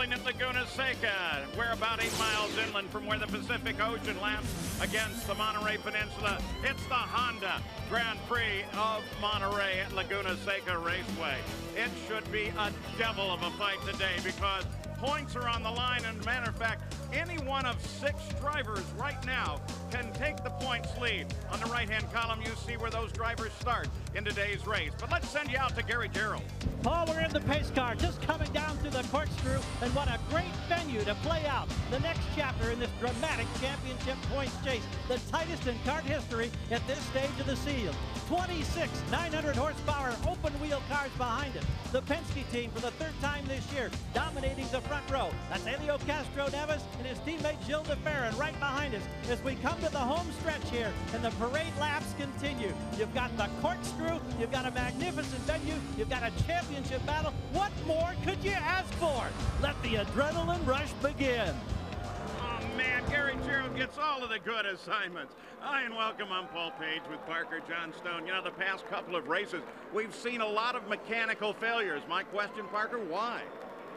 unfolding at Laguna Seca. We're about 8 miles inland from where the Pacific Ocean laps against the Monterey Peninsula. It's the Honda Grand Prix of Monterey at Laguna Seca Raceway. It should be a devil of a fight today because points are on the line. And as a matter of fact, any one of 6 drivers right now can take the points lead. On the right-hand column, you see where those drivers start in today's race. But let's send you out to Gary Gerould. Paul, we're in the pace car, just coming down through the corkscrew, and what a great venue to play out the next chapter in this dramatic championship points chase, the tightest in kart history at this stage of the season. 26 900 horsepower open wheel cars behind it. The Penske team for the 3rd time this year dominating the front row. That's Helio Castroneves and his teammate Gilles de Ferran right behind us as we come to the home stretch here and the parade laps continue. You've got the corkscrew, you've got a magnificent venue, you've got a championship battle. What more could you ask for? Let the adrenaline rush begin. Man, Gary Gerould gets all of the good assignments. Hi and welcome. I'm Paul Page with Parker Johnstone. You know, the past couple of races, we've seen a lot of mechanical failures. My question, Parker, why?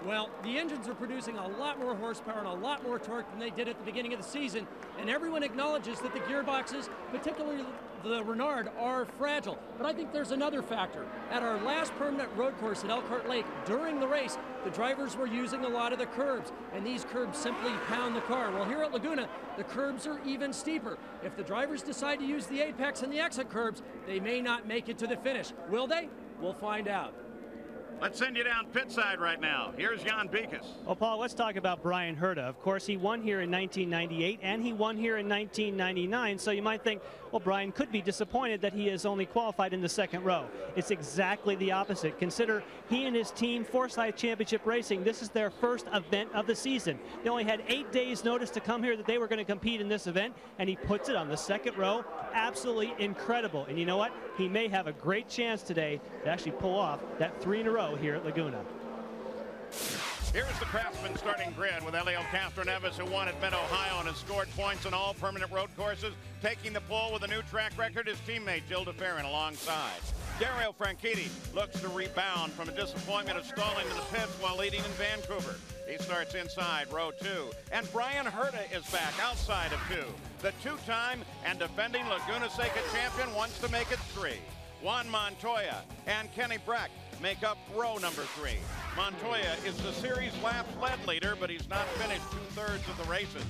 Well, the engines are producing a lot more horsepower and a lot more torque than they did at the beginning of the season, and everyone acknowledges that the gearboxes, particularly the Renard, are fragile. But I think there's another factor. At our last permanent road course at Elkhart Lake, during the race, the drivers were using a lot of the curbs, and these curbs simply pound the car. Well, here at Laguna, the curbs are even steeper. If the drivers decide to use the apex and the exit curbs, they may not make it to the finish. Will they? We'll find out. Let's send you down pit side right now. Here's Jan Beekes. Well, Paul, let's talk about Brian Herta. Of course, he won here in 1998, and he won here in 1999. So you might think, well, Brian could be disappointed that he has only qualified in the 2nd row. It's exactly the opposite. Consider he and his team, Forsyth Championship Racing, this is their first event of the season. They only had 8 days notice to come here that they were going to compete in this event, and he puts it on the 2nd row. Absolutely incredible. And you know what? He may have a great chance today to actually pull off that 3 in a row here at Laguna. Here's the Craftsman starting grid with Helio Castroneves, who won at Mid-Ohio and has scored points on all permanent road courses. Taking the pole with a new track record, his teammate Gilles de Ferran alongside. Dario Franchitti looks to rebound from a disappointment of stalling in the pits while leading in Vancouver. He starts inside row 2. And Brian Herta is back outside of 2. The 2-time and defending Laguna Seca champion wants to make it 3. Juan Montoya and Kenny Brack make up row number 3. Montoya is the series laps lead leader, but he's not finished 2/3 of the races.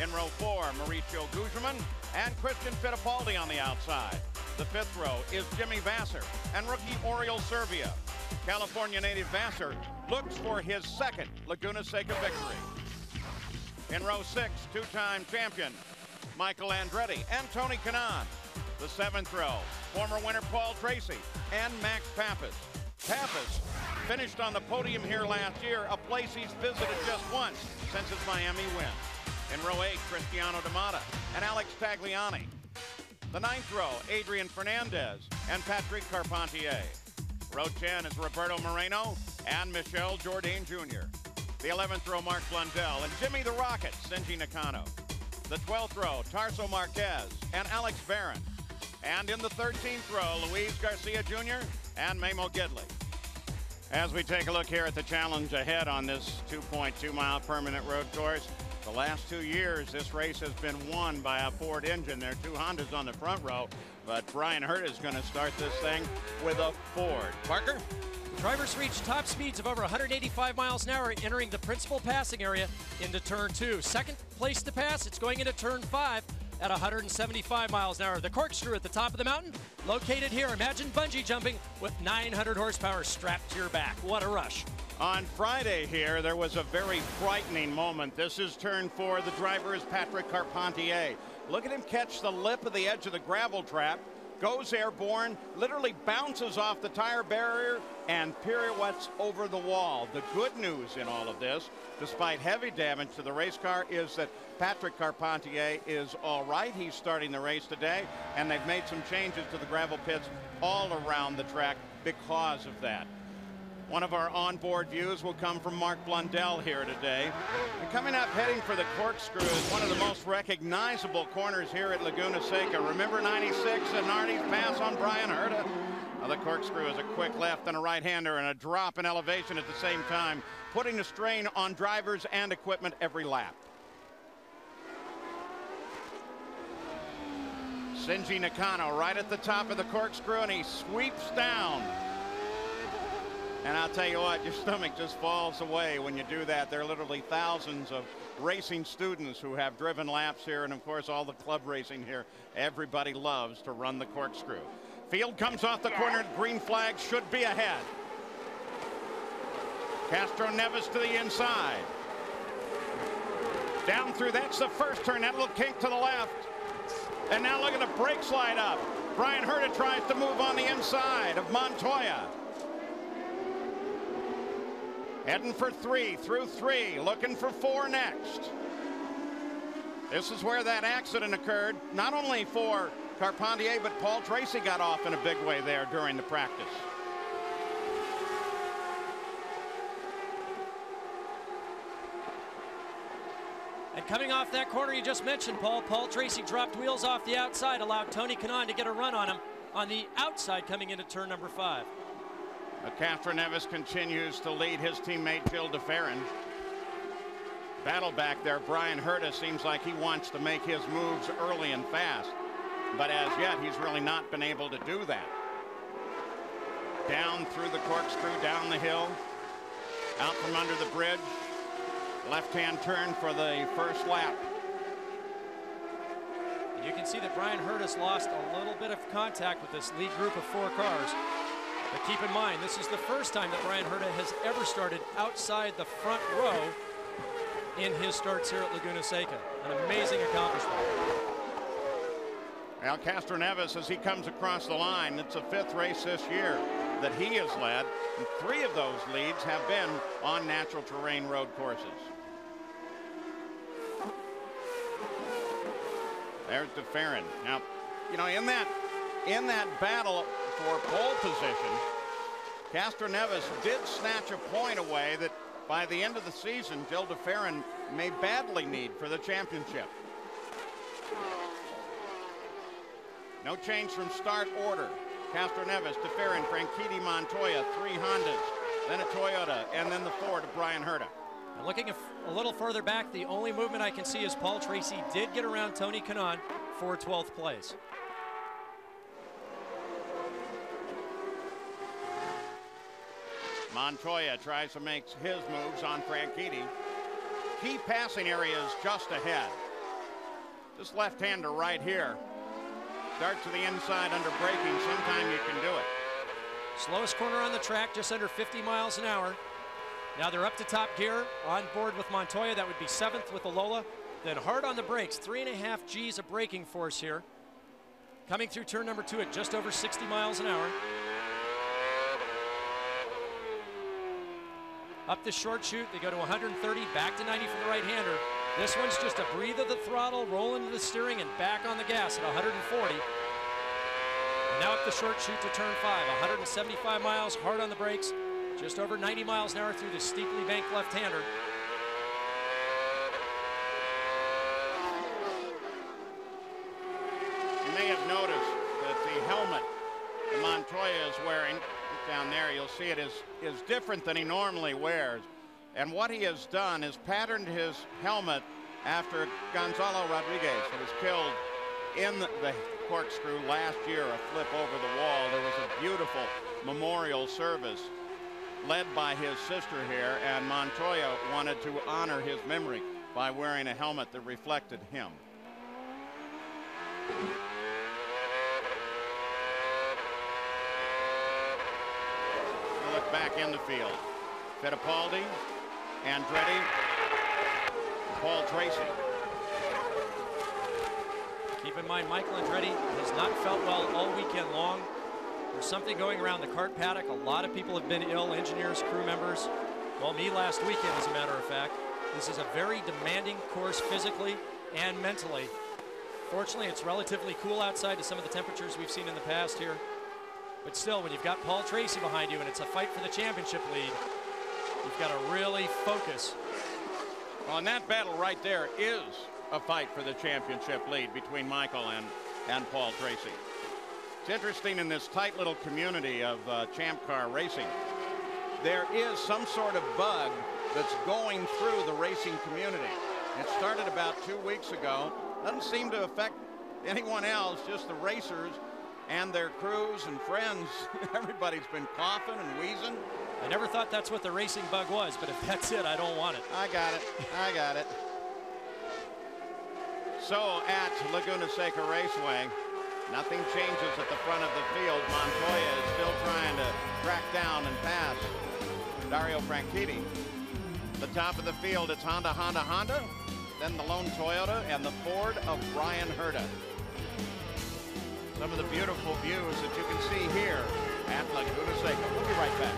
In row 4, Mauricio Gugelmin and Christian Fittipaldi on the outside. The 5th row is Jimmy Vasser and rookie Oriol Servia. California native Vasser looks for his 2nd Laguna Seca victory. In row 6, 2-time champion Michael Andretti and Tony Kanaan. The 7th row, former winner Paul Tracy and Max Pappas. Pappas finished on the podium here last year, a place he's visited just once since his Miami win. In row 8, Cristiano D'Amata and Alex Tagliani. The 9th row, Adrian Fernandez and Patrick Carpentier. Row 10 is Roberto Moreno and Michel Jourdain Jr. The 11th row, Mark Blundell and Jimmy the Rocket, Shinji Nakano. The 12th row, Tarso Marquez and Alex Barron. And in the 13th row, Luis Garcia Jr. and Memo Gidley. As we take a look here at the challenge ahead on this 2.2-mile permanent road course, the last 2 years, this race has been won by a Ford engine. There are 2 Hondas on the front row, but Brian Herta is going to start this thing with a Ford. Parker? Drivers reach top speeds of over 185 miles an hour entering the principal passing area into turn 2. 2nd place to pass, it's going into turn 5 at 175 miles an hour. The corkscrew at the top of the mountain, located here. Imagine bungee jumping with 900 horsepower strapped to your back. What a rush. On Friday here, there was a very frightening moment. This is turn 4. The driver is Patrick Carpentier. Look at him catch the lip of the edge of the gravel trap, goes airborne, literally bounces off the tire barrier and pirouettes over the wall. The good news in all of this, despite heavy damage to the race car, is that Patrick Carpentier is all right. He's starting the race today, and they've made some changes to the gravel pits all around the track because of that. One of our onboard views will come from Mark Blundell here today. And coming up, heading for the corkscrew, is one of the most recognizable corners here at Laguna Seca. Remember 96 and Nardi's pass on Bryan Herta? Well, the corkscrew is a quick left and a right-hander and a drop in elevation at the same time, putting a strain on drivers and equipment every lap. Shinji Nakano right at the top of the corkscrew, and he sweeps down. And I'll tell you what, your stomach just falls away when you do that. There are literally thousands of racing students who have driven laps here, and of course all the club racing here. Everybody loves to run the corkscrew. Field comes off the corner. Green flag should be ahead. Castroneves to the inside. Down through, that's the first turn. That little kink to the left. And now look at the brake slide up. Bryan Herta tries to move on the inside of Montoya. Heading for 3 through 3, looking for 4 next. This is where that accident occurred, not only for Carpentier, but Paul Tracy got off in a big way there during the practice. And coming off that corner you just mentioned, Paul Tracy dropped wheels off the outside, allowed Tony Kanaan to get a run on him on the outside coming into turn number 5. Castroneves continues to lead his teammate Gil de Ferran. Battle back there, Bryan Herta seems like he wants to make his moves early and fast, but as yet he's really not been able to do that. Down through the corkscrew, down the hill, out from under the bridge, left-hand turn for the first lap. And you can see that Bryan Herta's lost a little bit of contact with this lead group of 4 cars. But keep in mind, this is the first time that Bryan Herta has ever started outside the front row in his starts here at Laguna Seca. An amazing accomplishment. Al Castroneves, as he comes across the line, it's the 5th race this year that he has led, and 3 of those leads have been on natural terrain road courses. There's de Ferran. Now, you know, in that battle for pole position, Castroneves did snatch a point away that by the end of the season, Gil de Ferran may badly need for the championship. No change from start order. Castroneves, de Ferran, Franchitti, Montoya, 3 Hondas, then a Toyota, and then the Ford of Bryan Herta. And looking a little further back, the only movement I can see is Paul Tracy did get around Tony Kanaan for 12th place. Montoya tries to make his moves on Franchitti. Key passing areas just ahead. This left-hander right here. Start to the inside under braking. Sometime you can do it. Slowest corner on the track, just under 50 miles an hour. Now they're up to top gear, on board with Montoya. That would be 7th with the Lola. Then hard on the brakes, 3.5 G's of braking force here. Coming through turn number 2 at just over 60 miles an hour. Up the short chute, they go to 130, back to 90 for the right-hander. This one's just a breathe of the throttle, roll into the steering, and back on the gas at 140. And now up the short chute to turn 5, 175 miles, hard on the brakes, just over 90 miles an hour through the steeply banked left-hander. You may have noticed that the helmet that Montoya is wearing down there, you'll see it is different than he normally wears. And what he has done is patterned his helmet after Gonzalo Rodriguez, who was killed in the corkscrew last year, a flip over the wall. There was a beautiful memorial service led by his sister here, and Montoya wanted to honor his memory by wearing a helmet that reflected him. Look back in the field. Fittipaldi, Andretti, Paul Tracy. Keep in mind, Michael Andretti has not felt well all weekend long. There's something going around the kart paddock. A lot of people have been ill, engineers, crew members. Well, me last weekend, as a matter of fact. This is a very demanding course physically and mentally. Fortunately, it's relatively cool outside to some of the temperatures we've seen in the past here. But still, when you've got Paul Tracy behind you and it's a fight for the championship lead, you've got to really focus. Well, and that battle right there is a fight for the championship lead between Michael and Paul Tracy. It's interesting in this tight little community of Champ Car racing. There is some sort of bug that's going through the racing community. It started about 2 weeks ago. Doesn't seem to affect anyone else, just the racers and their crews and friends. Everybody's been coughing and wheezing. I never thought that's what the racing bug was, but if that's it, I don't want it. I got it. I got it. So at Laguna Seca Raceway, nothing changes at the front of the field. Montoya is still trying to track down and pass Dario Franchitti. The top of the field, it's Honda, Honda, Honda. Then the lone Toyota and the Ford of Bryan Herta. Some of the beautiful views that you can see here at Laguna Seca. We'll be right back.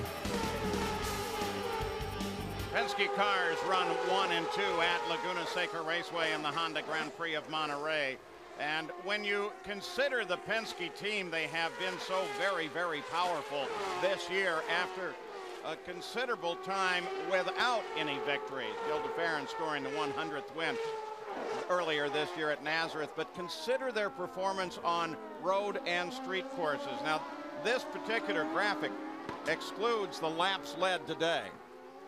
Penske cars run 1 and 2 at Laguna Seca Raceway in the Honda Grand Prix of Monterey. And when you consider the Penske team, they have been so very, very powerful this year after a considerable time without any victories. Gil de Ferran scoring the 100th win earlier this year at Nazareth. But consider their performance on road and street courses. Now, this particular graphic excludes the laps led today.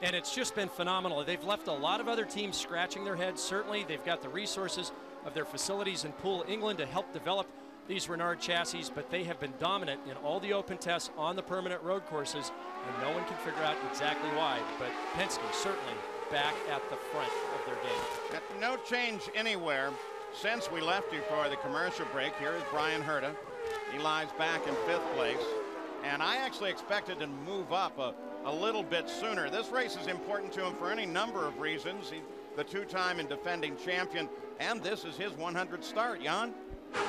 And it's just been phenomenal. They've left a lot of other teams scratching their heads. Certainly, they've got the resources of their facilities in Poole, England to help develop these Renard chassis, but they have been dominant in all the open tests on the permanent road courses, and no one can figure out exactly why. But Penske certainly back at the front of their game. No change anywhere since we left you for the commercial break. Here is Bryan Herta. He lies back in 5th place, and I actually expected to move up a little bit sooner. This race is important to him for any number of reasons. He's the 2-time and defending champion, and this is his 100th start. Jan?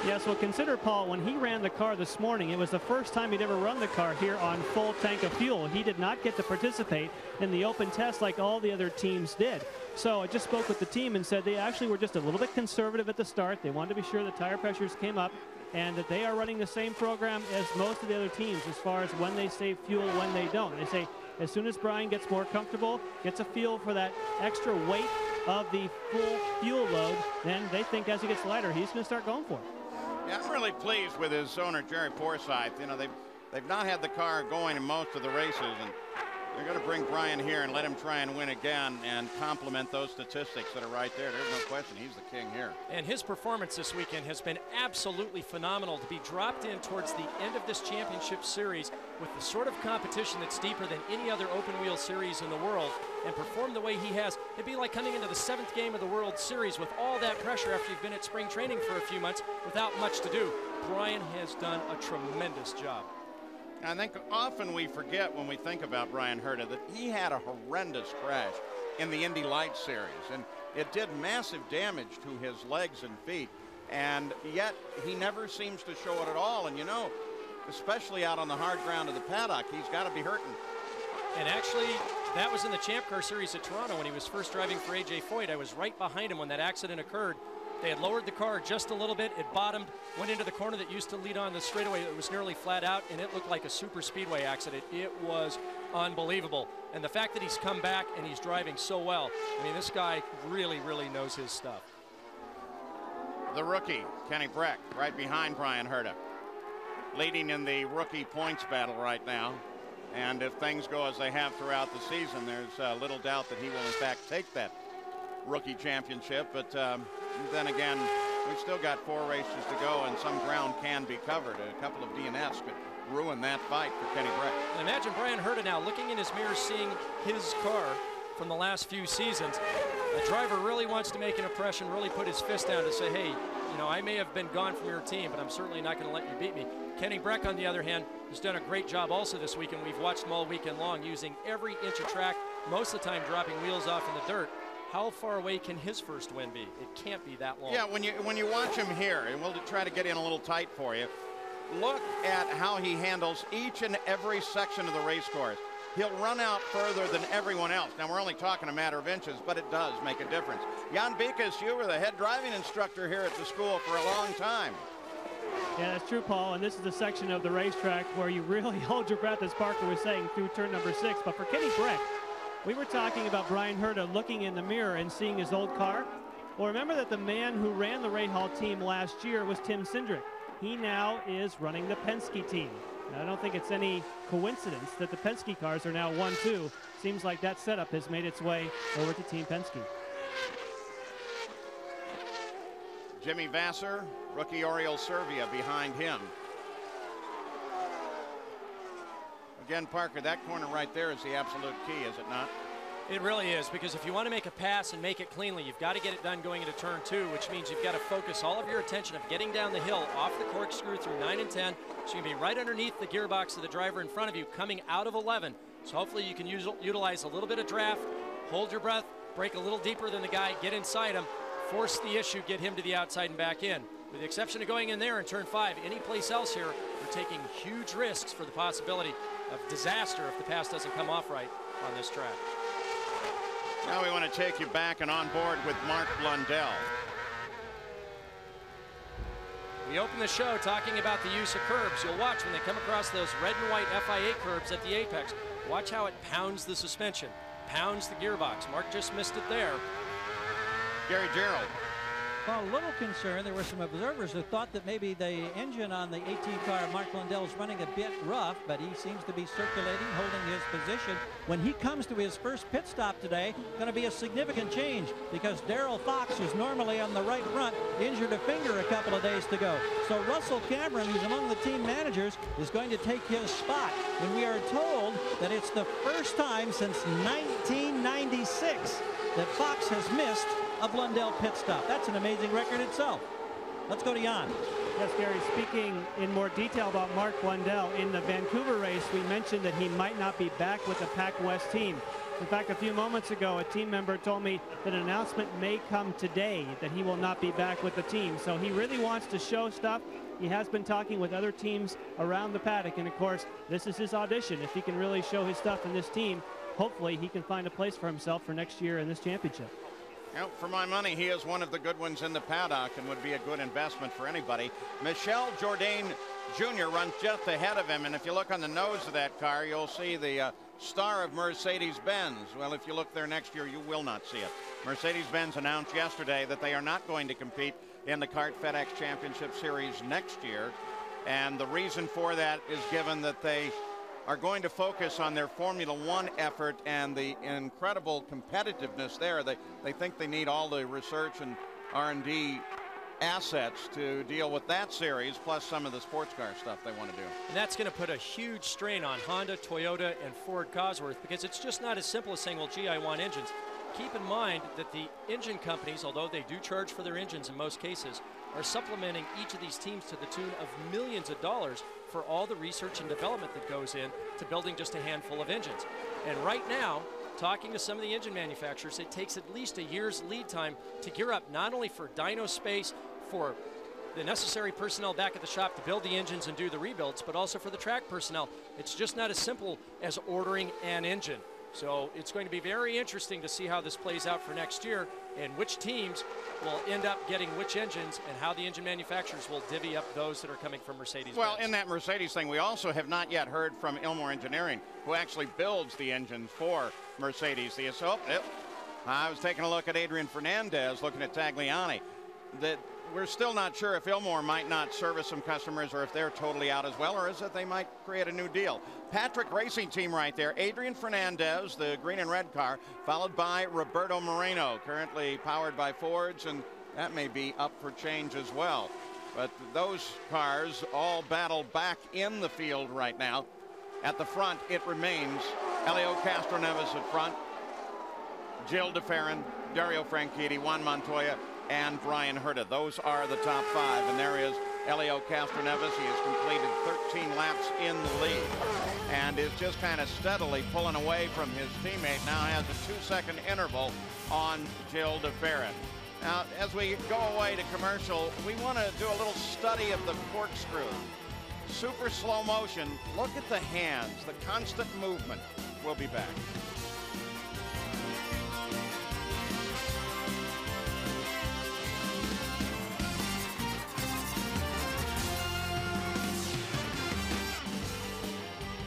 Yes, well, consider, Paul, when he ran the car this morning, it was the first time he'd ever run the car here on full tank of fuel. He did not get to participate in the open test like all the other teams did. So I just spoke with the team and said they actually were just a little bit conservative at the start. They wanted to be sure the tire pressures came up, and that they are running the same program as most of the other teams as far as when they save fuel, when they don't. They say as soon as Bryan gets more comfortable, gets a feel for that extra weight of the full fuel load, then they think as he gets lighter, he's going to start going for it. Yeah, I'm really pleased with his owner, Jerry Forsyth. You know, they've not had the car going in most of the races, and they're going to bring Bryan here and let him try and win again and complement those statistics that are right there. There's no question he's the king here. And his performance this weekend has been absolutely phenomenal. To be dropped in towards the end of this championship series with the sort of competition that's deeper than any other open wheel series in the world and perform the way he has, it'd be like coming into the 7th game of the World Series with all that pressure after you've been at spring training for a few months without much to do. Bryan has done a tremendous job. I think often we forget when we think about Bryan Herta that he had a horrendous crash in the Indy Lights series, and it did massive damage to his legs and feet, and yet he never seems to show it at all. And you know, especially out on the hard ground of the paddock, he's got to be hurting. And actually, that was in the Champ Car Series at Toronto when he was first driving for A.J. Foyt. I was right behind him when that accident occurred. They had lowered the car just a little bit. It bottomed, went into the corner that used to lead on the straightaway. It was nearly flat out, and it looked like a super speedway accident. It was unbelievable. And the fact that he's come back and he's driving so well, I mean, this guy really, really knows his stuff. The rookie, Kenny Breck, right behind Bryan Herta, leading in the rookie points battle right now. And if things go as they have throughout the season, there's little doubt that he will, in fact, take that rookie championship. But then again, we've still got 4 races to go, and some ground can be covered. A couple of DNFs could ruin that fight for Kenny Breck. And imagine Bryan Herta now looking in his mirror, seeing his car from the last few seasons. A driver really wants to make an impression, really put his fist down to say, hey, you know, I may have been gone from your team, but I'm certainly not going to let you beat me. Kenny Breck, on the other hand, has done a great job also this weekend. We've watched him all weekend long, using every inch of track, most of the time dropping wheels off in the dirt. How far away can his first win be? It can't be that long. Yeah, when you watch him here, and we'll try to get in a little tight for you, look at how he handles each and every section of the race course. He'll run out further than everyone else. Now, we're only talking a matter of inches, but it does make a difference. Jan Bikas, you were the head driving instructor here at the school for a long time. Yeah, that's true, Paul, and this is a section of the racetrack where you really hold your breath, as Parker was saying, through turn number 6. But for Kenny Brack, we were talking about Brian Herta looking in the mirror and seeing his old car. Well, remember that the man who ran the Rahal team last year was Tim Cindric. He now is running the Penske team. Now, I don't think it's any coincidence that the Penske cars are now 1-2. Seems like that setup has made its way over to Team Penske. Jimmy Vasser, rookie Oriol Servia behind him. Again, Parker, that corner right there is the absolute key, is it not? It really is, because if you want to make a pass and make it cleanly, you've got to get it done going into turn 2, which means you've got to focus all of your attention of getting down the hill off the corkscrew through 9 and 10. So you can be right underneath the gearbox of the driver in front of you coming out of 11. So hopefully you can utilize a little bit of draft, hold your breath, break a little deeper than the guy, get inside him, force the issue, get him to the outside and back in. With the exception of going in there in turn 5, any place else here, you're taking huge risks for the possibility of disaster if the pass doesn't come off right on this track. Now we want to take you back and on board with Mark Blundell. We open the show talking about the use of curbs. You'll watch when they come across those red and white FIA curbs at the apex. Watch how it pounds the suspension, pounds the gearbox. Mark just missed it there. Gary Gerould. Well, a little concern. There were some observers who thought that maybe the engine on the 18 car, Mark Blundell's, running a bit rough, but he seems to be circulating, holding his position. When he comes to his first pit stop today, going to be a significant change because Darrell Fox, who's normally on the right front, injured a finger a couple of days to go. So Russell Cameron, who's among the team managers, is going to take his spot. When we are told that it's the first time since 1996 that Fox has missed a Blundell pit stop. That's an amazing record itself. Let's go to Jan. Yes, Gary, speaking in more detail about Mark Blundell, in the Vancouver race, we mentioned that he might not be back with the Pac West team. In fact, a few moments ago, a team member told me that an announcement may come today that he will not be back with the team. So he really wants to show stuff. He has been talking with other teams around the paddock, and of course, this is his audition. If he can really show his stuff in this team, hopefully he can find a place for himself for next year in this championship. Well, for my money, he is one of the good ones in the paddock and would be a good investment for anybody. Michel Jourdain Jr. runs just ahead of him, and if you look on the nose of that car, you'll see the star of Mercedes-Benz. Well, if you look there next year, you will not see it. Mercedes-Benz announced yesterday that they are not going to compete in the CART FedEx Championship Series next year, and the reason for that is given that they are going to focus on their Formula One effort and the incredible competitiveness there. They think they need all the research and R&D assets to deal with that series, plus some of the sports car stuff they want to do. And that's going to put a huge strain on Honda, Toyota, and Ford Cosworth, because it's just not as simple as saying, well, gee, I want engines. Keep in mind that the engine companies, although they do charge for their engines in most cases, are supplementing each of these teams to the tune of millions of dollars for all the research and development that goes in to building just a handful of engines. And right now, talking to some of the engine manufacturers, it takes at least a year's lead time to gear up, not only for dyno space, for the necessary personnel back at the shop to build the engines and do the rebuilds, but also for the track personnel. It's just not as simple as ordering an engine. So it's going to be very interesting to see how this plays out for next year and which teams will end up getting which engines and how the engine manufacturers will divvy up those that are coming from Mercedes-Benz. Well, in that Mercedes thing, we also have not yet heard from Ilmor Engineering, who actually builds the engines for Mercedes. I was taking a look at Adrian Fernandez, looking at Tagliani. That we're still not sure if Ilmor might not service some customers or if they're totally out as well, or is it they might create a new deal. Patrick Racing Team right there. Adrian Fernandez, the green and red car, followed by Roberto Moreno, currently powered by Fords, and that may be up for change as well. But those cars all battle back in the field right now. At the front, it remains Helio Castroneves at front, Gil de Ferran, Dario Franchitti, Juan Montoya, and Brian Herta. Those are the top five, and there is Helio Castroneves. He has completed 13 laps in the lead and is just kind of steadily pulling away from his teammate. Now has a 2-second interval on Gil de Ferran. Now, as we go away to commercial, we want to do a little study of the corkscrew. Super slow motion. Look at the hands, the constant movement. We'll be back.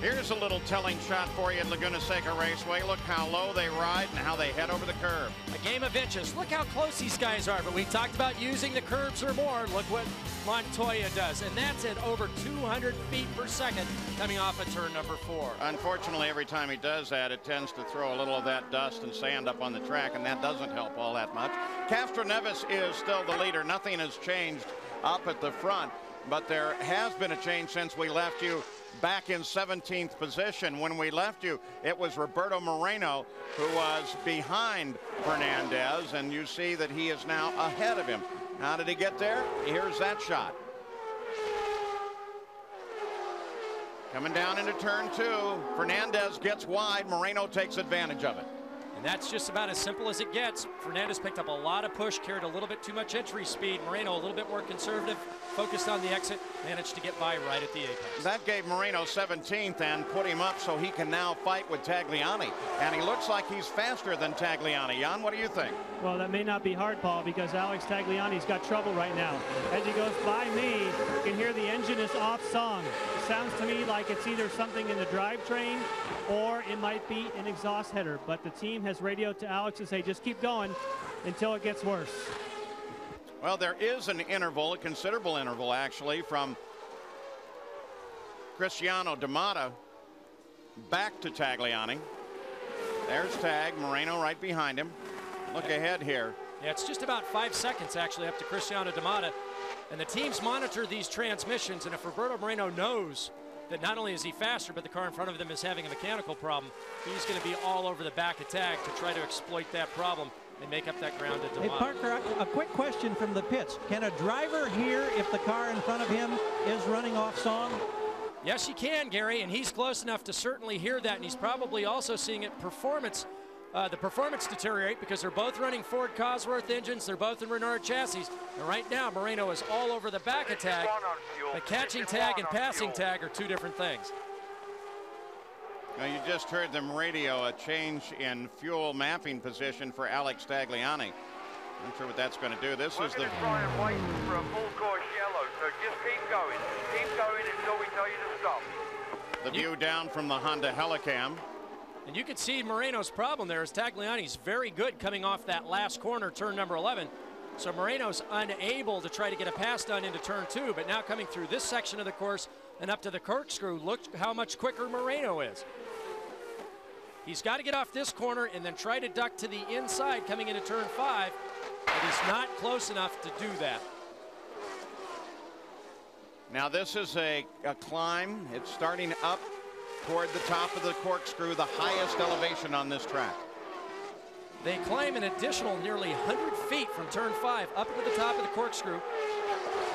Here's a little telling shot for you at Laguna Seca Raceway. Look how low they ride and how they head over the curb. A game of inches. Look how close these guys are. But we talked about using the curbs or more. Look what Montoya does. And that's at over 200 feet per second coming off of turn number 4. Unfortunately, every time he does that, it tends to throw a little of that dust and sand up on the track, and that doesn't help all that much. Castroneves is still the leader. Nothing has changed up at the front, but there has been a change since we left you back in 17th position. When we left you, it was Roberto Moreno who was behind Fernandez, and you see that he is now ahead of him. How did he get there? Here's that shot. Coming down into turn 2, Fernandez gets wide. Moreno takes advantage of it. And that's just about as simple as it gets. Fernandez picked up a lot of push, carried a little bit too much entry speed. Moreno a little bit more conservative, focused on the exit, managed to get by right at the apex. That gave Moreno 17th and put him up so he can now fight with Tagliani. And he looks like he's faster than Tagliani. Jan, what do you think? Well, that may not be hard, Paul, because Alex Tagliani's got trouble right now. As he goes by me, you can hear the engine is off song. It sounds to me like it's either something in the drivetrain or it might be an exhaust header. But the team has radioed to Alex to say, just keep going until it gets worse. Well, there is an interval, a considerable interval actually, from Cristiano D'Amata back to Tagliani. There's Tag, Moreno right behind him. Look ahead here. Yeah, it's just about 5 seconds actually up to Cristiano D'Amata. And the teams monitor these transmissions, and if Roberto Moreno knows that not only is he faster, but the car in front of them is having a mechanical problem, he's going to be all over the back of Tag to try to exploit that problem and make up that ground at D'Amata. Hey, Parker, a quick question from the pits. Can a driver hear if the car in front of him is running off song? Yes, you can, Gary, and he's close enough to certainly hear that, and he's probably also seeing it the performance deteriorate because they're both running Ford Cosworth engines. They're both in Renard chassis. And right now, Moreno is all over the back of Tag. But catching Tag and passing Tag are two different things. Now, you just heard them radio a change in fuel mapping position for Alex Tagliani. I'm sure what that's going to do. This is the... try and wait for a full course yellow, so just keep going. Keep going until we tell you to stop. The view down from the Honda Helicam. And you can see Moreno's problem there is Tagliani's very good coming off that last corner, turn number 11. So Moreno's unable to try to get a pass done into turn 2, but now coming through this section of the course and up to the corkscrew, look how much quicker Moreno is. He's got to get off this corner and then try to duck to the inside coming into turn 5, but he's not close enough to do that. Now this is a climb. It's starting up toward the top of the corkscrew, the highest elevation on this track. They climb an additional nearly 100 feet from turn 5 up to the top of the corkscrew.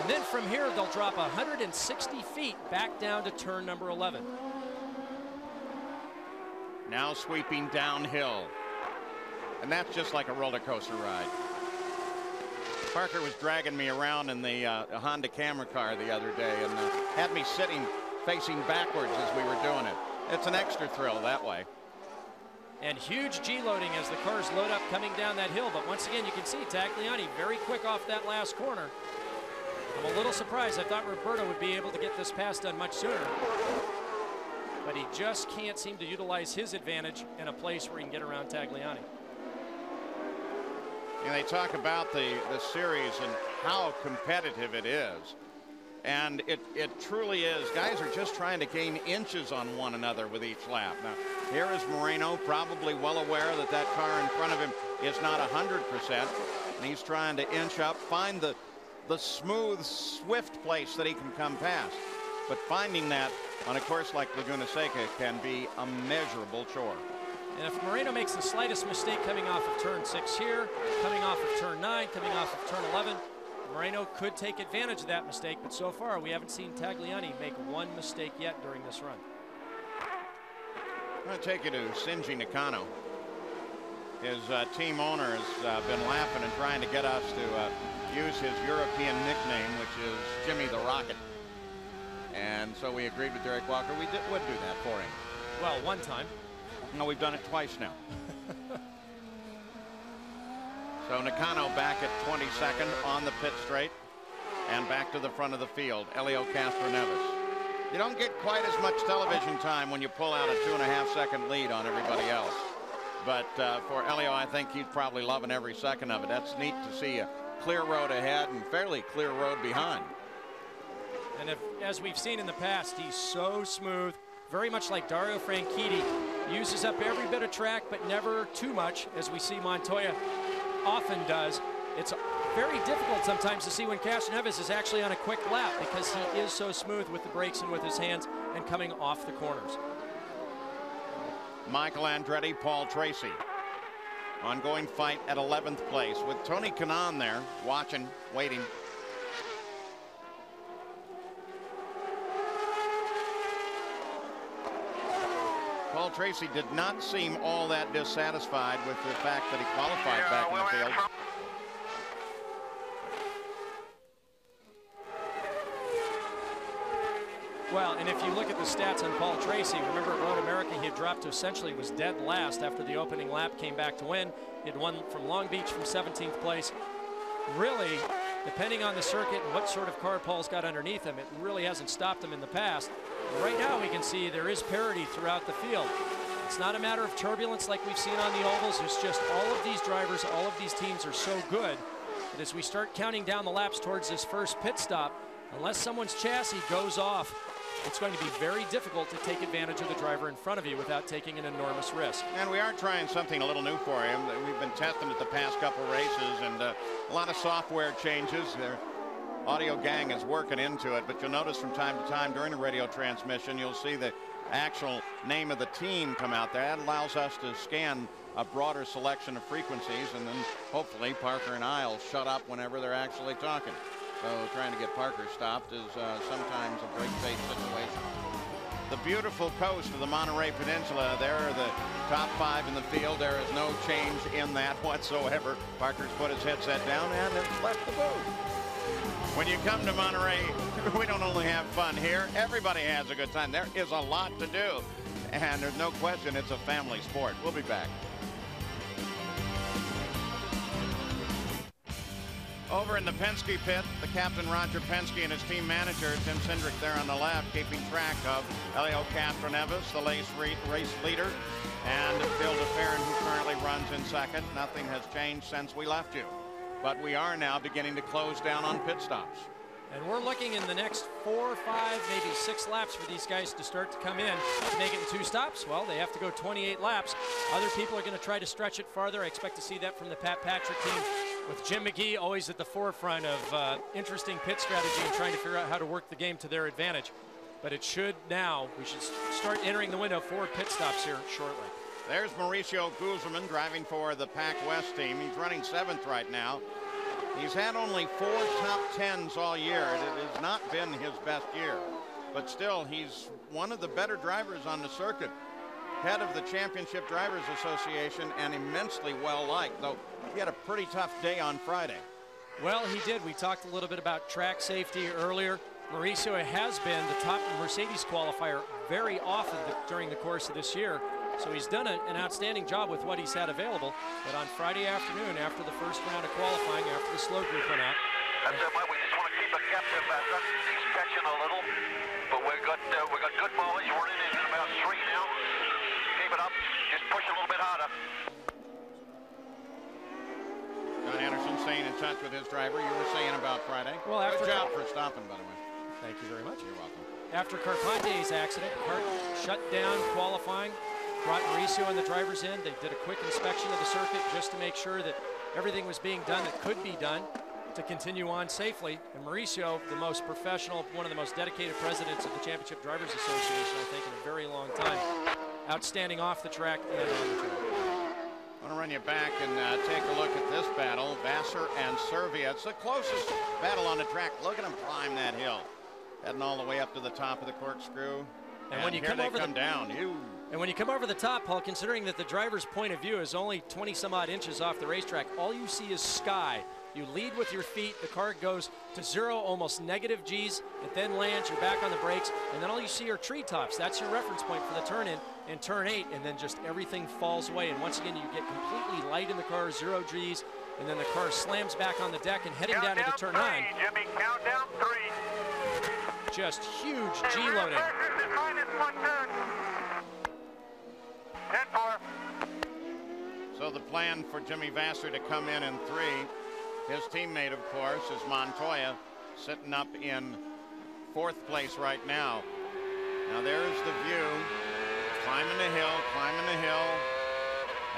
And then from here, they'll drop 160 feet back down to turn number 11. Now sweeping downhill. And that's just like a roller coaster ride. Parker was dragging me around in the Honda camera car the other day and had me sitting facing backwards as we were doing it. It's an extra thrill that way. And huge G-loading as the cars load up coming down that hill. But once again, you can see Tagliani very quick off that last corner. I'm a little surprised. I thought Roberto would be able to get this pass done much sooner. But he just can't seem to utilize his advantage in a place where he can get around Tagliani. And they talk about the series and how competitive it is. And it truly is. Guys are just trying to gain inches on one another with each lap. Now, here is Moreno, probably well aware that that car in front of him is not 100%. And he's trying to inch up, find the smooth, swift place that he can come past. But finding that on a course like Laguna Seca can be a measurable chore. And if Moreno makes the slightest mistake coming off of turn 6 here, coming off of turn 9, coming off of turn 11, Moreno could take advantage of that mistake, but so far we haven't seen Tagliani make one mistake yet during this run. I'm going to take you to Shinji Nakano. His team owner has been laughing and trying to get us to use his European nickname, which is Jimmy the Rocket. And so we agreed with Derek Walker. We would do that for him. Well, one time. No, we've done it twice now. So Nakano back at 22nd on the pit straight and back to the front of the field. Helio Castroneves. You don't get quite as much television time when you pull out a 2.5-second lead on everybody else. But for Helio, I think he's probably loving every second of it. That's neat to see a clear road ahead and fairly clear road behind. And as we've seen in the past, he's so smooth, very much like Dario Franchitti, uses up every bit of track, but never too much, as we see Montoya often does. It's very difficult sometimes to see when Castroneves is actually on a quick lap because he is so smooth with the brakes and with his hands and coming off the corners. Michael Andretti, Paul Tracy. Ongoing fight at 11th place with Tony Kanaan there watching, waiting. Paul Tracy did not seem all that dissatisfied with the fact that he qualified back in the field. Well, and if you look at the stats on Paul Tracy, remember at Road America he had dropped to essentially was dead last after the opening lap, came back to win. He had won from Long Beach from 17th place. Really, depending on the circuit and what sort of car Paul's got underneath him, it really hasn't stopped him in the past. Right now we can see there is parity throughout the field. It's not a matter of turbulence like we've seen on the ovals. It's just all of these drivers, all of these teams are so good that as we start counting down the laps towards this first pit stop, unless someone's chassis goes off, it's going to be very difficult to take advantage of the driver in front of you without taking an enormous risk. And we are trying something a little new for him. We've been testing it the past couple races, and a lot of software changes. Their audio gang is working into it, but you'll notice from time to time during the radio transmission, you'll see the actual name of the team come out there. That allows us to scan a broader selection of frequencies, and then hopefully Parker and I'll shut up whenever they're actually talking. So trying to get Parker stopped is sometimes a break-face situation. The beautiful coast of the Monterey Peninsula, there are the top 5 in the field. There is no change in that whatsoever. Parker's put his headset down and has left the booth. When you come to Monterey, we don't only have fun here, everybody has a good time. There is a lot to do, and there's no question it's a family sport. We'll be back. Over in the Penske pit, the captain Roger Penske and his team manager Tim Cindric there on the left, keeping track of Helio Castroneves, the race leader, and Phil DeFerrin, who currently runs in second. Nothing has changed since we left you, but we are now beginning to close down on pit stops. And we're looking in the next 4, 5, maybe 6 laps for these guys to start to come in to make it in 2 stops. Well, they have to go 28 laps. Other people are going to try to stretch it farther. I expect to see that from the Pat Patrick team, with Jim McGee always at the forefront of interesting pit strategy and trying to figure out how to work the game to their advantage. But it should now, we should start entering the window for pit stops here shortly. There's Mauricio Guzman driving for the Pac West team. He's running 7th right now. He's had only 4 top 10s all year. It has not been his best year, but still he's one of the better drivers on the circuit. Head of the Championship Drivers Association and immensely well liked, though he had a pretty tough day on Friday. Well, he did. We talked a little bit about track safety earlier. Mauricio has been the top Mercedes qualifier very often during the course of this year. So he's done an outstanding job with what he's had available. But on Friday afternoon, after the first round of qualifying, after the slow group went out. That's it, mate. We just want to keep the captain back. He's catching a little, but we've got good mileage. We're in about 3 now. Keep it up. Just push a little bit harder. John Anderson staying in touch with his driver. You were saying about Friday. Well, good job for stopping, by the way. Thank you very much. You're welcome. After Carpenter's accident, Cart shut down qualifying, brought Mauricio and the drivers in. They did a quick inspection of the circuit just to make sure that everything was being done that could be done to continue on safely. And Mauricio, the most professional, one of the most dedicated presidents of the Championship Drivers Association, I think, in a very long time. Outstanding off the track and on the track. I want to run you back and take a look at this battle. Vassar and Servia. It's the closest battle on the track. Look at him climb that hill. Heading all the way up to the top of the corkscrew. And when you here come they over come down. And when you come over the top, Paul, considering that the driver's point of view is only 20 some odd inches off the racetrack, all you see is sky. You lead with your feet, the car goes to 0, almost negative G's, it then lands, you're back on the brakes, and then all you see are treetops. That's your reference point for the turn in turn 8, and then just everything falls away. And once again, you get completely light in the car, 0 G's, and then the car slams back on the deck and heading down into turn 9. Jimmy, count down 3. just huge G-loading. Minus 1 turn. 10-4. So the plan for Jimmy Vasser to come in 3. His teammate, of course, is Montoya, sitting up in 4th place right now. Now there's the view. Climbing the hill,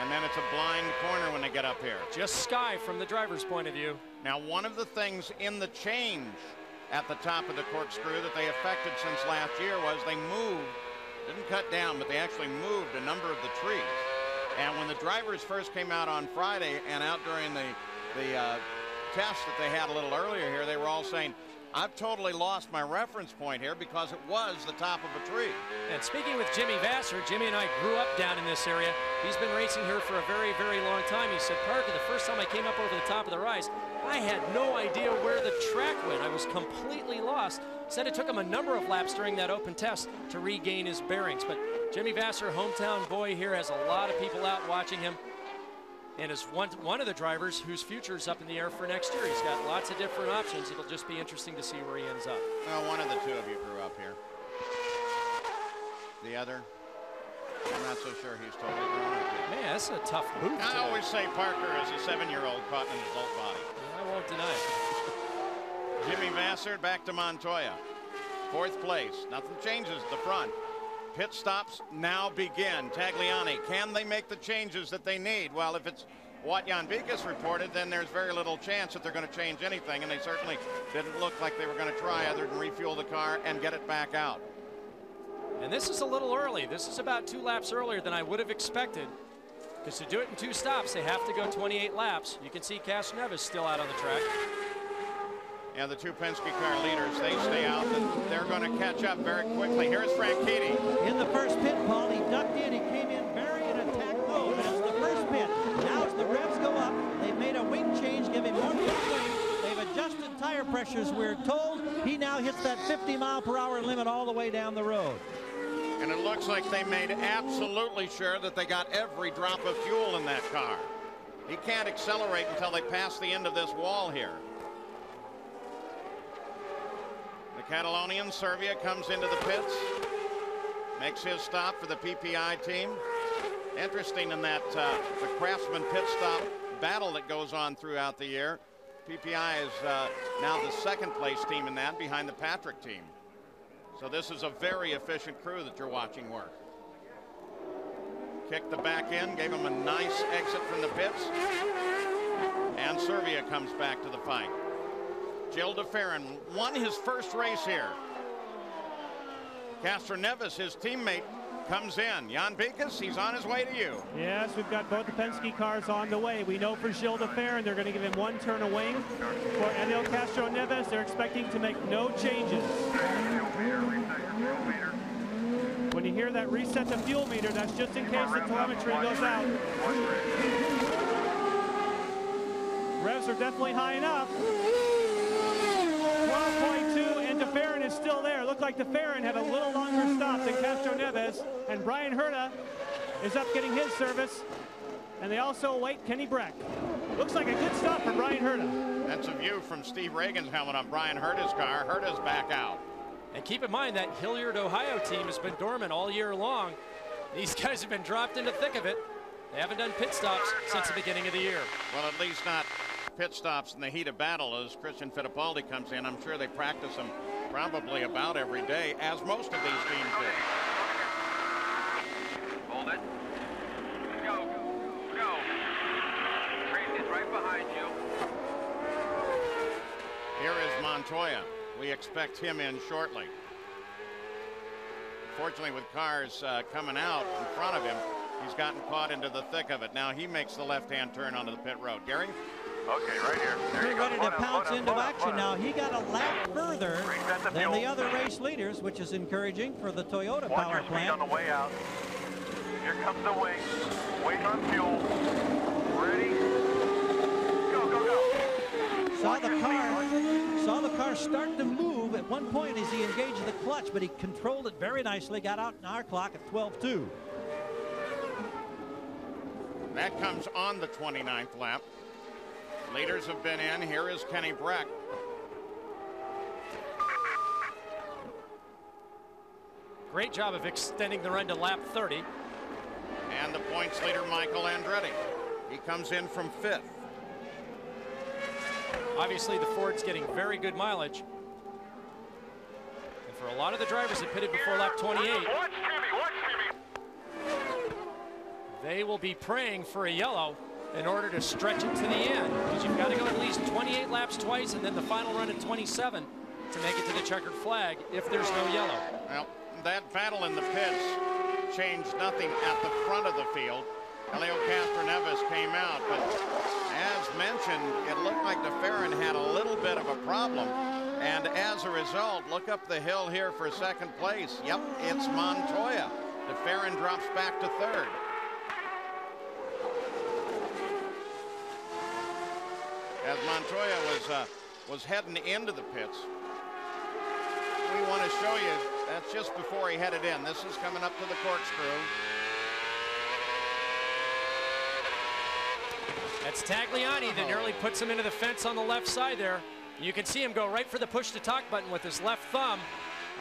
and then it's a blind corner when they get up here. Just sky from the driver's point of view. Now, one of the things in the change at the top of the corkscrew that they affected since last year was they moved, didn't cut down, but they actually moved a number of the trees. And when the drivers first came out on Friday and out during the test that they had a little earlier here, they were all saying, I've totally lost my reference point here because it was the top of a tree. And speaking with Jimmy Vasser, Jimmy and I grew up down in this area. He's been racing here for a very, very long time. He said, Parker, the first time I came up over the top of the rise, I had no idea where the track went. I was completely lost. Said it took him a number of laps during that open test to regain his bearings. But Jimmy Vasser, hometown boy here, has a lot of people out watching him, and is one of the drivers whose future is up in the air for next year. He's got lots of different options. It'll just be interesting to see where he ends up. Well, one of the two of you grew up here. The other, I'm not so sure he's totally grown up yet. Man, that's a tough move. I always say Parker is a 7-year-old caught in an adult body. I won't deny it. Jimmy Vasser back to Montoya. 4th place. Nothing changes at the front. Pit stops now begin. Tagliani, can they make the changes that they need? Well, if it's what Jan Vikas reported, then there's very little chance that they're going to change anything, and they certainly didn't look like they were going to try other than refuel the car and get it back out. And this is a little early. This is about 2 laps earlier than I would have expected, because to do it in 2 stops, they have to go 28 laps. You can see Castroneves still out on the track. And the 2 Penske car leaders, they stay out, and they're going to catch up very quickly. Here's Franchitti. In the first pit, Paul, he ducked in. He came in very in attack mode. That's the first pit. Now as the revs go up, they've made a wing change, giving more fuel wing. They've adjusted tire pressures, we're told. He now hits that 50-mile-per-hour limit all the way down the road. And it looks like they made absolutely sure that they got every drop of fuel in that car. He can't accelerate until they pass the end of this wall here. The Catalonian, Servia, comes into the pits, makes his stop for the PPI team. Interesting in that the Craftsman pit stop battle that goes on throughout the year. PPI is now the 2nd place team in that, behind the Patrick team. So this is a very efficient crew that you're watching work. Kicked the back end, gave him a nice exit from the pits. And Servia comes back to the fight. Gil de Ferran won his first race here. Castroneves, his teammate, comes in. Jan Vikas, he's on his way to you. Yes, we've got both the Penske cars on the way. We know for Gil de Ferran, they're going to give him 1 turn of wing. For Enel Castroneves, they're expecting to make no changes. When you hear that reset the fuel meter, that's just in case the telemetry goes out. Revs are definitely high enough. 12.2, and de Ferran is still there. Looked like de Ferran had a little longer stop than Castroneves, and Brian Herta is up getting his service, and they also await Kenny Breck. Looks like a good stop for Brian Herta. That's a view from Steve Reagan's helmet on Brian Herta's car. Herta's back out. And keep in mind that Hilliard, Ohio team has been dormant all year long. These guys have been dropped in the thick of it. They haven't done pit stops since the beginning of the year. Well, at least not pit stops in the heat of battle as Christian Fittipaldi comes in. I'm sure they practice them probably about every day, as most of these teams do. Hold it. Go. Go. Tracy's right behind you. Here is Montoya. We expect him in shortly. Fortunately, with cars coming out in front of him, he's gotten caught into the thick of it. Now he makes the left-hand turn onto the pit road. Gary? Okay, right here. There We're ready to pounce into action now. He got a lap further than the other race leaders, which is encouraging for the Toyota Watch power your speed plant. on the way out. Here comes the wing. Wait on fuel. Ready? Go, go, go. Saw the car start to move at one point as he engaged the clutch, but he controlled it very nicely, got out in our clock at 12.2. That comes on the 29th lap. Leaders have been in. Here is Kenny Breck. great job of extending the run to lap 30. And the points leader, Michael Andretti. He comes in from 5th. Obviously, the Ford's getting very good mileage. And for a lot of the drivers that pitted before lap 28, they will be praying for a yellow in order to stretch it to the end, because you've got to go at least 28 laps twice and then the final run at 27 to make it to the checkered flag if there's no yellow. Well, that battle in the pits changed nothing at the front of the field. Helio Castroneves came out, but as mentioned, it looked like DeFerrin had a little bit of a problem. And as a result, look up the hill here for 2nd place. Yep, it's Montoya. DeFerrin drops back to 3rd. As Montoya was heading into the pits. We want to show you, that's just before he headed in. This is coming up to the corkscrew. That's Tagliani that nearly puts him into the fence on the left side there. You can see him go right for the push to talk button with his left thumb,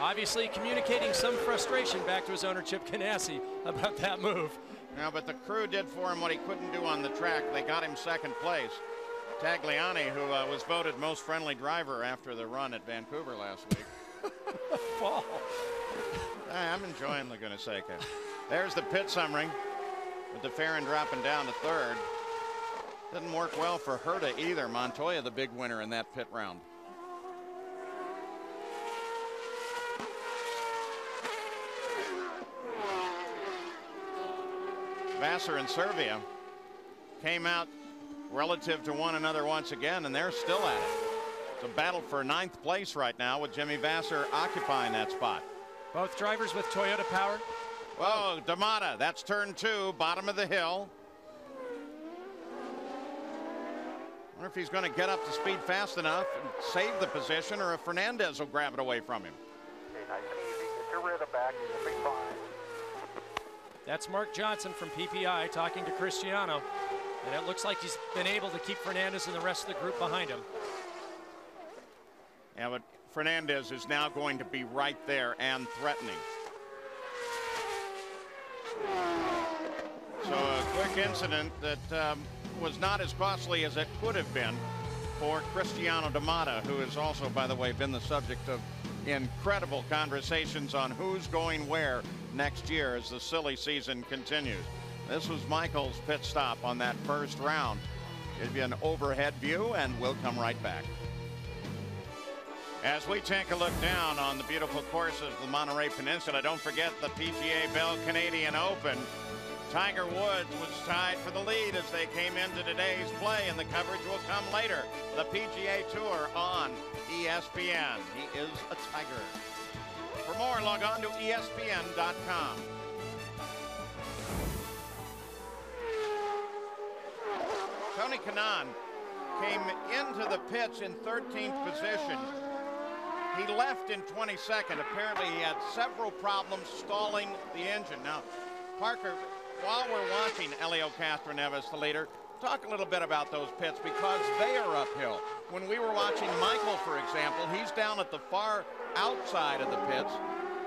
obviously communicating some frustration back to his owner Chip Ganassi about that move. Now, but the crew did for him what he couldn't do on the track. They got him 2nd place. Tagliani, who was voted most friendly driver after the run at Vancouver last week. Paul. I'm enjoying Laguna Seca. There's the pit summary with DeFerrin dropping down to 3rd. Didn't work well for Herta either. Montoya, the big winner in that pit round. Vassar and Servia came out relative to one another once again, and they're still at it. It's a battle for 9th place right now, with Jimmy Vassar occupying that spot. Both drivers with Toyota power. Whoa, D'Amata, that's turn 2, bottom of the hill. I wonder if he's going to get up to speed fast enough and save the position, or if Fernandez will grab it away from him. Okay, nice and easy. Get your rhythm back. You'll be fine. That's Mark Johnson from PPI talking to Cristiano. And it looks like he's been able to keep Fernandez and the rest of the group behind him. Yeah, but Fernandez is now going to be right there and threatening. So a quick incident that was not as costly as it could have been for Cristiano D'Amata, who has also, by the way, been the subject of incredible conversations on who's going where next year as the silly season continues. This was Michael's pit stop on that first round. Give you an overhead view, and we'll come right back. As we take a look down on the beautiful courses of the Monterey Peninsula, don't forget the PGA Bell Canadian Open. Tiger Woods was tied for the lead as they came into today's play, and the coverage will come later. The PGA Tour on ESPN. He is a Tiger. For more, log on to ESPN.com. Tony Kanaan came into the pits in 13th position. He left in 22nd. Apparently he had several problems stalling the engine. Now, Parker, while we're watching Helio Castroneves, the leader, talk a little bit about those pits, because they are uphill. When we were watching Michael, for example, he's down at the far outside of the pits,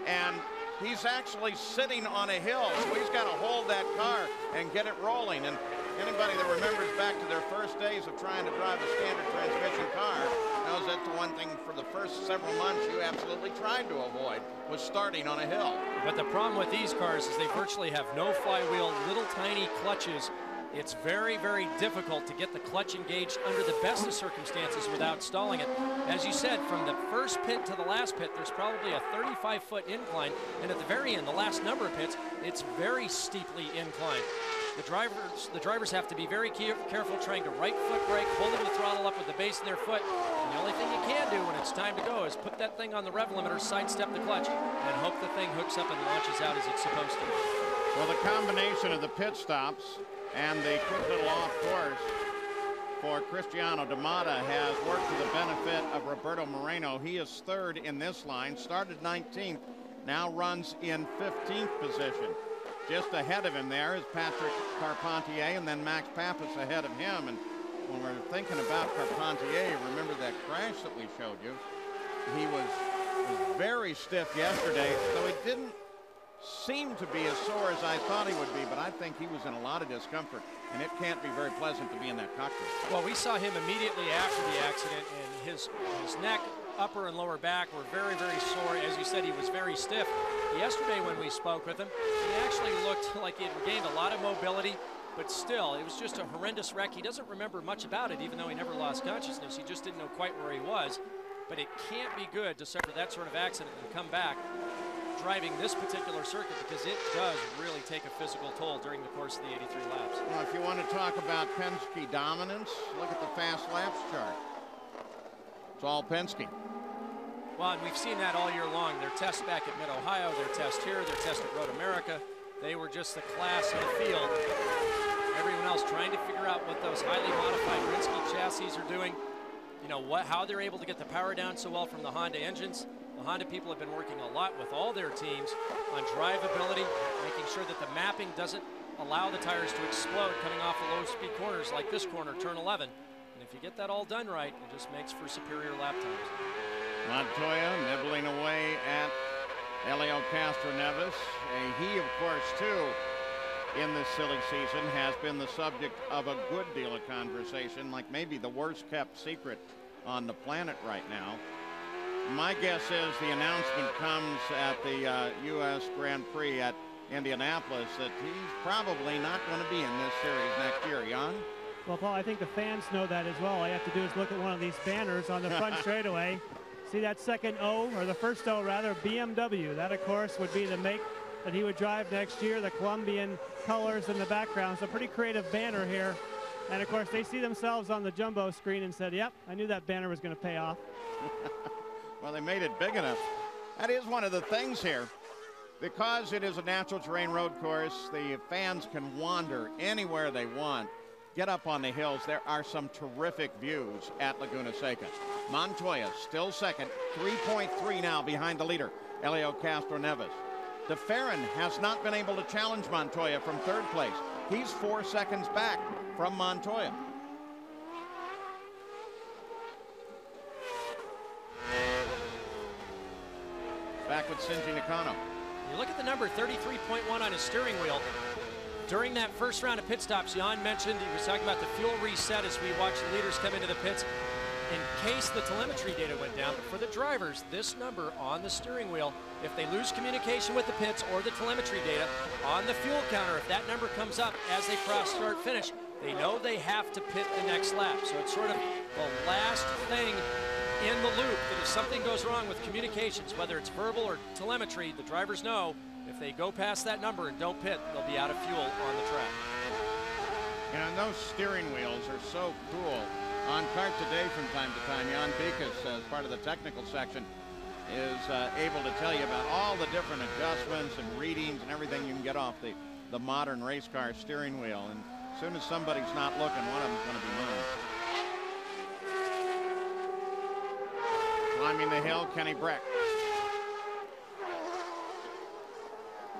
and he's actually sitting on a hill, so he's got to hold that car and get it rolling. And anybody that remembers back to their first days of trying to drive a standard transmission car knows that's the one thing for the first several months you absolutely tried to avoid, was starting on a hill. But the problem with these cars is they virtually have no flywheel, little tiny clutches. It's very, very difficult to get the clutch engaged under the best of circumstances without stalling it. As you said, from the first pit to the last pit, there's probably a 35-foot incline, and at the very end, the last number of pits, it's very steeply inclined. The drivers have to be very careful trying to right foot brake, holding the throttle up with the base of their foot. And the only thing you can do when it's time to go is put that thing on the rev limiter, sidestep the clutch, and hope the thing hooks up and launches out as it's supposed to. Well, the combination of the pit stops and the quick little off course for Cristiano D'Amata has worked to the benefit of Roberto Moreno. He is third in this line, started 19th, now runs in 15th position. Just ahead of him there is Patrick Carpentier, and then Max Pappas ahead of him. And when we're thinking about Carpentier, remember that crash that we showed you? He was very stiff yesterday, so he didn't seemed to be as sore as I thought he would be, but I think he was in a lot of discomfort, and it can't be very pleasant to be in that cockpit. Well, we saw him immediately after the accident, and his neck, upper and lower back were very, very sore. As you said, he was very stiff. Yesterday when we spoke with him, he actually looked like he had regained a lot of mobility, but still, it was just a horrendous wreck. He doesn't remember much about it, even though he never lost consciousness. He just didn't know quite where he was. But it can't be good to suffer that sort of accident and come back driving this particular circuit, because it does really take a physical toll during the course of the 83 laps. Well, if you want to talk about Penske dominance, look at the fast laps chart. It's all Penske. Well, and we've seen that all year long. Their test back at Mid-Ohio, their test here, their test at Road America. They were just the class of the field. Everyone else trying to figure out what those highly modified Rinsky chassis are doing. You know, how they're able to get the power down so well from the Honda engines. The Honda people have been working a lot with all their teams on drivability, making sure that the mapping doesn't allow the tires to explode coming off the low-speed corners like this corner, turn 11. And if you get that all done right, it just makes for superior lap times. Montoya nibbling away at Helio Castroneves. He, of course, too, in this silly season has been the subject of a good deal of conversation, like maybe the worst kept secret on the planet right now. My guess is the announcement comes at the U.S. Grand Prix at Indianapolis that he's probably not going to be in this series next year. Jan? Well, Paul, I think the fans know that as well. All you have to do is look at one of these banners on the front straightaway. See that second O, or the first O rather, BMW. That, of course, would be the make that he would drive next year, the Colombian colors in the background. So pretty creative banner here. And, of course, they see themselves on the jumbo screen and said, yep, I knew that banner was going to pay off. Well, they made it big enough. That is one of the things here. Because it is a natural terrain road course, the fans can wander anywhere they want. Get up on the hills. There are some terrific views at Laguna Seca. Montoya still second, 3.3 now behind the leader, Helio Castroneves. De Ferran has not been able to challenge Montoya from third place. He's 4 seconds back from Montoya. Back with Shinji Nakano. You look at the number 33.1 on his steering wheel. During that first round of pit stops, Jan mentioned, he was talking about the fuel reset as we watched the leaders come into the pits in case the telemetry data went down. But for the drivers, this number on the steering wheel, if they lose communication with the pits or the telemetry data on the fuel counter, if that number comes up as they cross start finish, they know they have to pit the next lap. So it's sort of the last thing in the loop that if something goes wrong with communications, whether it's verbal or telemetry, the drivers know if they go past that number and don't pit, they'll be out of fuel on the track. And those steering wheels are so cool. On Kart Today from time to time, Jan Beekes, as part of the technical section, is able to tell you about all the different adjustments and readings and everything you can get off the modern race car steering wheel. And as soon as somebody's not looking, one of them's going to be mine. Climbing the hill, Kenny Breck.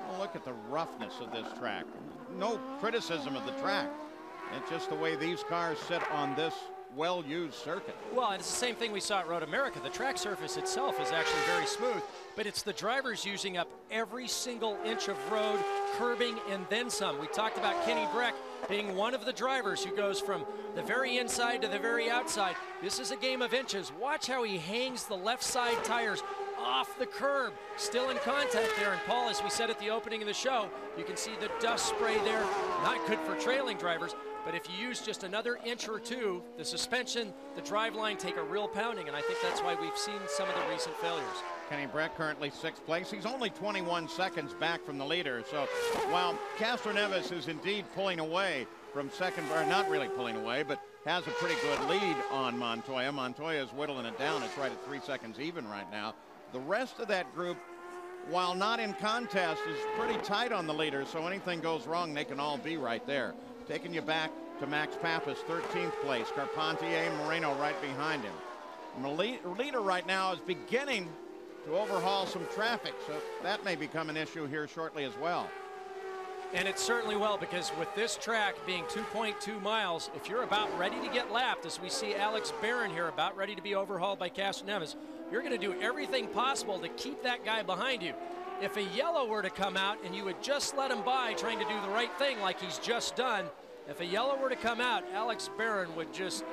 Well, look at the roughness of this track. No criticism of the track. It's just the way these cars sit on this well-used circuit. Well, and it's the same thing we saw at Road America. The track surface itself is actually very smooth, but it's the drivers using up every single inch of road, curbing, and then some. We talked about Kenny Breck being one of the drivers who goes from the very inside to the very outside. This is a game of inches. Watch how he hangs the left side tires off the curb, still in contact there. And Paul, as we said at the opening of the show, you can see the dust spray there. Not good for trailing drivers, but if you use just another inch or two, the suspension, the driveline take a real pounding, and I think that's why we've seen some of the recent failures. Kenny Breck currently 6th place. He's only 21 seconds back from the leader. So while Castroneves is indeed pulling away from second, or not really pulling away, but has a pretty good lead on Montoya. Montoya is whittling it down. It's right at 3 seconds even right now. The rest of that group, while not in contest, is pretty tight on the leader. So anything goes wrong, they can all be right there. Taking you back to Max Pappas, 13th place. Carpentier and Moreno right behind him. And the leader right now is beginning to overhaul some traffic, so that may become an issue here shortly as well. And it certainly will, because with this track being 2.2 miles, if you're about ready to get lapped, as we see Alex Barron here about ready to be overhauled by Castroneves, you're going to do everything possible to keep that guy behind you. if a yellow were to come out and you would just let him by trying to do the right thing like he's just done, if a yellow were to come out, Alex Barron would just,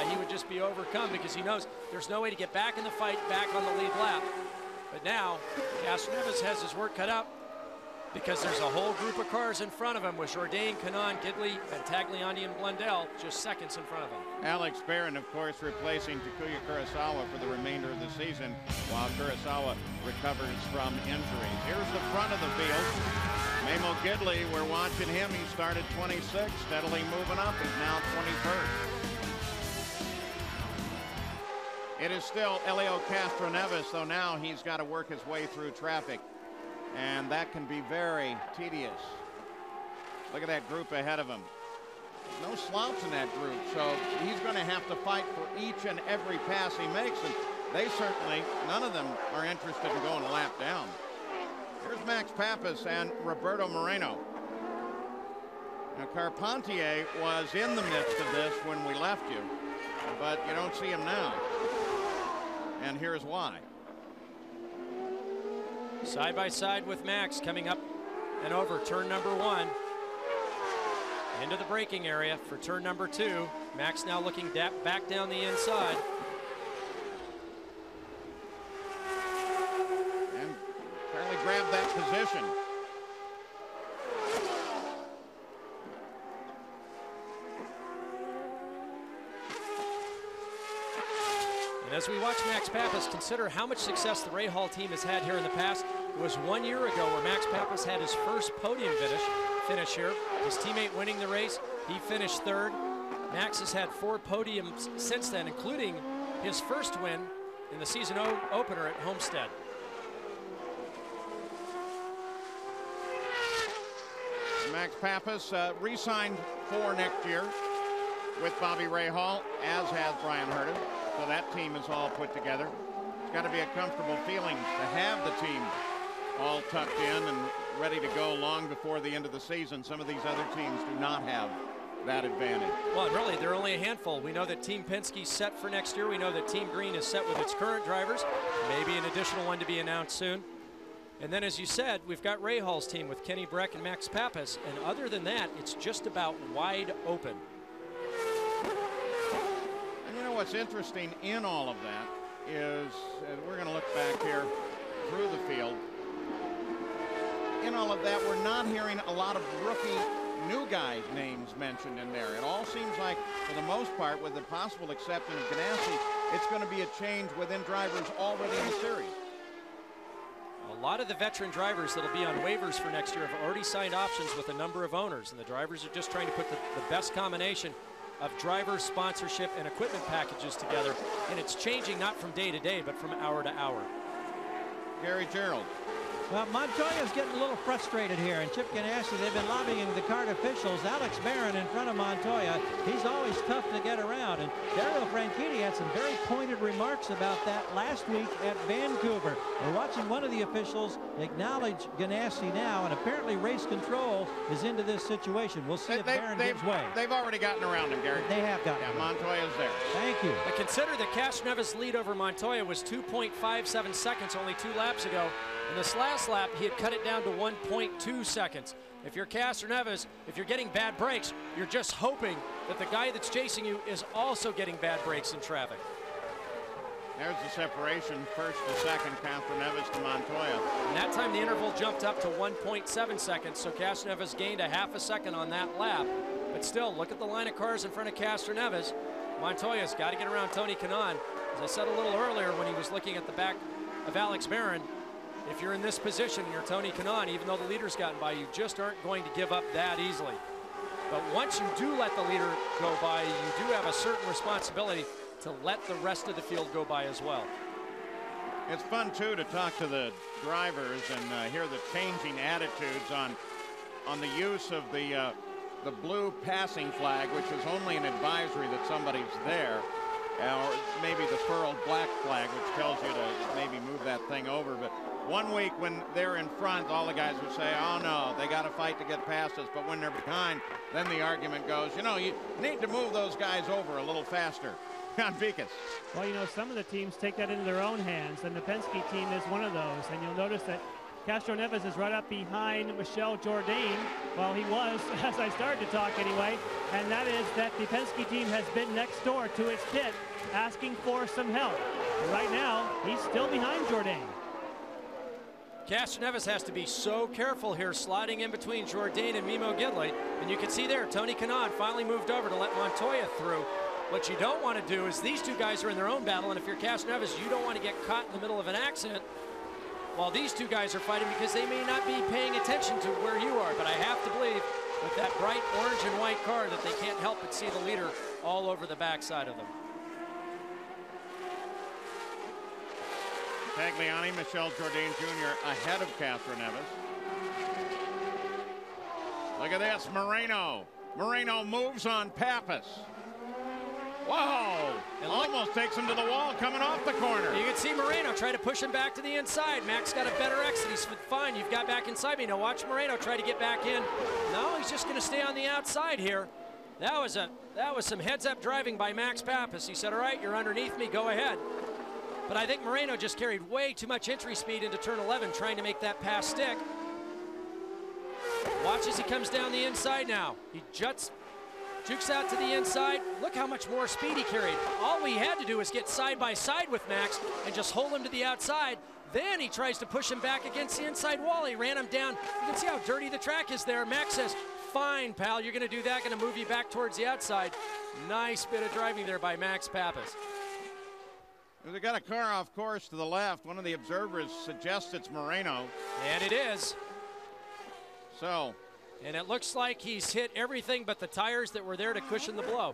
he would just be overcome because he knows there's no way to get back in the fight, back on the lead lap. But now, Castroneves has his work cut out because there's a whole group of cars in front of him with Jourdain, Kanaan, Gidley, and Tagliani and Blundell just seconds in front of him. Alex Barron, of course, replacing Takuya Kurosawa for the remainder of the season while Kurosawa recovers from injuries. Here's the front of the field. Mamo Gidley, we're watching him. He started 26th, steadily moving up. He's now 21st. It is still Helio Castroneves, though now he's got to work his way through traffic, and that can be very tedious. Look at that group ahead of him. No slouch in that group, so he's going to have to fight for each and every pass he makes, and they certainly, none of them are interested in going a lap down. Here's Max Papis and Roberto Moreno. Now, Carpentier was in the midst of this when we left you, but you don't see him now. And here's why. Side by side with Max coming up and over turn number 1. Into the braking area for turn number 2. Max now looking back down the inside. And apparently grabbed that position. And as we watch Max Papis, consider how much success the Rahal team has had here in the past. It was 1 year ago where Max Papis had his first podium finish here. His teammate winning the race, he finished 3rd. Max has had 4 podiums since then, including his first win in the season opener at Homestead. Max Papis re-signed for next year with Bobby Rahal, as has Brian Herta. So that team is all put together. It's got to be a comfortable feeling to have the team all tucked in and ready to go long before the end of the season. Some of these other teams do not have that advantage. Well, really, they're only a handful. We know that Team Penske's set for next year. We know that Team Green is set with its current drivers. Maybe an additional one to be announced soon. And then, as you said, we've got Rahal's team with Kenny Breck and Max Papis. And other than that, it's just about wide open. What's interesting in all of that is, we're going to look back here through the field. In all of that, we're not hearing a lot of rookie new guys' names mentioned in there. It all seems like, for the most part, with the possible exception of Ganassi, it's going to be a change within drivers already in the series. A lot of the veteran drivers that'll be on waivers for next year have already signed options with a number of owners, and the drivers are just trying to put the best combination of driver sponsorship and equipment packages together, and it's changing not from day to day but from hour to hour. Gary Gerould. Well, Montoya's getting a little frustrated here, and Chip Ganassi, they've been lobbying the CART officials. Alex Barron in front of Montoya. He's always tough to get around, and Dario Franchitti had some very pointed remarks about that last week at Vancouver. We're watching one of the officials acknowledge Ganassi now, and apparently race control is into this situation. We'll see if Barron gives way. They've already gotten around him, Gary. They have gotten him. Montoya's there. Thank you. But consider that Castroneves' lead over Montoya was 2.57 seconds only 2 laps ago. In this last lap, he had cut it down to 1.2 seconds. If you're Castroneves, if you're getting bad brakes, you're just hoping that the guy that's chasing you is also getting bad brakes in traffic. There's the separation, first to second, Castroneves to Montoya. And that time the interval jumped up to 1.7 seconds, so Castroneves gained a half a second on that lap. But still, look at the line of cars in front of Castroneves. Montoya's got to get around Tony Kanaan. As I said a little earlier when he was looking at the back of Alex Barron, if you're in this position and you're Tony Kanaan, even though the leader's gotten by, you just aren't going to give up that easily. But once you do let the leader go by, you do have a certain responsibility to let the rest of the field go by as well. It's fun, too, to talk to the drivers and hear the changing attitudes on the use of the blue passing flag, which is only an advisory that somebody's there, or maybe the furled black flag, which tells you to maybe move that thing over. But one week when they're in front, all the guys would say, oh no, they got to fight to get past us. But when they're behind, then the argument goes, you know, you need to move those guys over a little faster. John Beekes. Well, you know, some of the teams take that into their own hands, and the Penske team is one of those. And you'll notice that Castro Neves is right up behind Michel Jourdain. Well, he was, as I started to talk anyway, and that is that the Penske team has been next door to its pit asking for some help. Right now, he's still behind Jourdain. Castro Neves has to be so careful here, sliding in between Jourdain and Mimo Gidley. And you can see there, Tony Kanaan finally moved over to let Montoya through. What you don't want to do is these two guys are in their own battle, and if you're Castro Neves, you don't want to get caught in the middle of an accident while these two guys are fighting, because they may not be paying attention to where you are. But I have to believe with that bright orange and white car that they can't help but see the leader all over the backside of them. Tagliani, Michel Jourdain Jr. ahead of Castro Neves. Look at this, Moreno. Moreno moves on Pappas. Whoa! Almost takes him to the wall coming off the corner. You can see Moreno try to push him back to the inside. Max got a better exit. He's fine. You've got back inside me. Now watch Moreno try to get back in. No, he's just going to stay on the outside here. That was some heads-up driving by Max Pappas. He said, all right, you're underneath me. Go ahead. But I think Moreno just carried way too much entry speed into turn 11 trying to make that pass stick. Watch as he comes down the inside now. He jukes out to the inside. Look how much more speed he carried. All we had to do was get side by side with Max and just hold him to the outside. Then he tries to push him back against the inside wall. He ran him down. You can see how dirty the track is there. Max says, fine, pal, you're going to do that. Going to move you back towards the outside. Nice bit of driving there by Max Pappas. They got a car off course to the left. One of the observers suggests it's Moreno. And it is. So. And it looks like he's hit everything but the tires that were there to cushion the blow.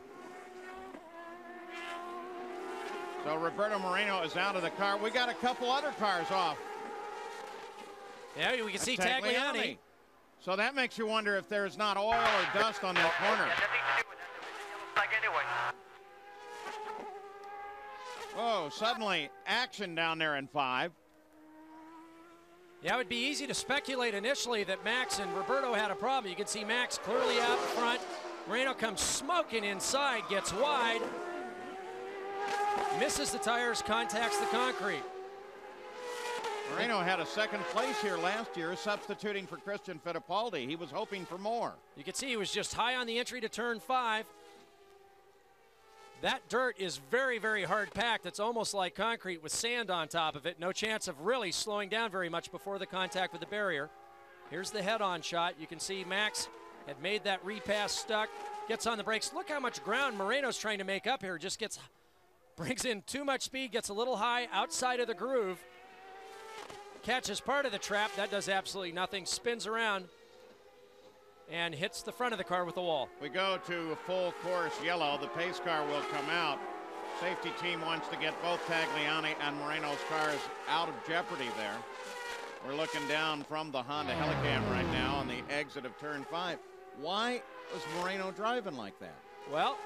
So Roberto Moreno is out of the car. We got a couple other cars off. Yeah, we can see Tagliani. So that makes you wonder if there's not oil or dust on that corner. Whoa, suddenly action down there in 5. Yeah, it would be easy to speculate initially that Max and Roberto had a problem. You can see Max clearly out in front. Moreno comes smoking inside, gets wide, misses the tires, contacts the concrete. Moreno had a second place here last year, substituting for Christian Fittipaldi. He was hoping for more. You can see he was just high on the entry to turn 5. That dirt is very, very hard packed. It's almost like concrete with sand on top of it. No chance of really slowing down very much before the contact with the barrier. Here's the head-on shot. You can see Max had made that repass stuck, gets on the brakes. Look how much ground Moreno's trying to make up here. Just brings in too much speed, gets a little high outside of the groove. Catches part of the trap. That does absolutely nothing. Spins around and hits the front of the car with the wall. We go to full course yellow. The pace car will come out. Safety team wants to get both Tagliani and Moreno's cars out of jeopardy there. We're looking down from the Honda Helicam right now on the exit of turn 5. Why was Moreno driving like that? Well,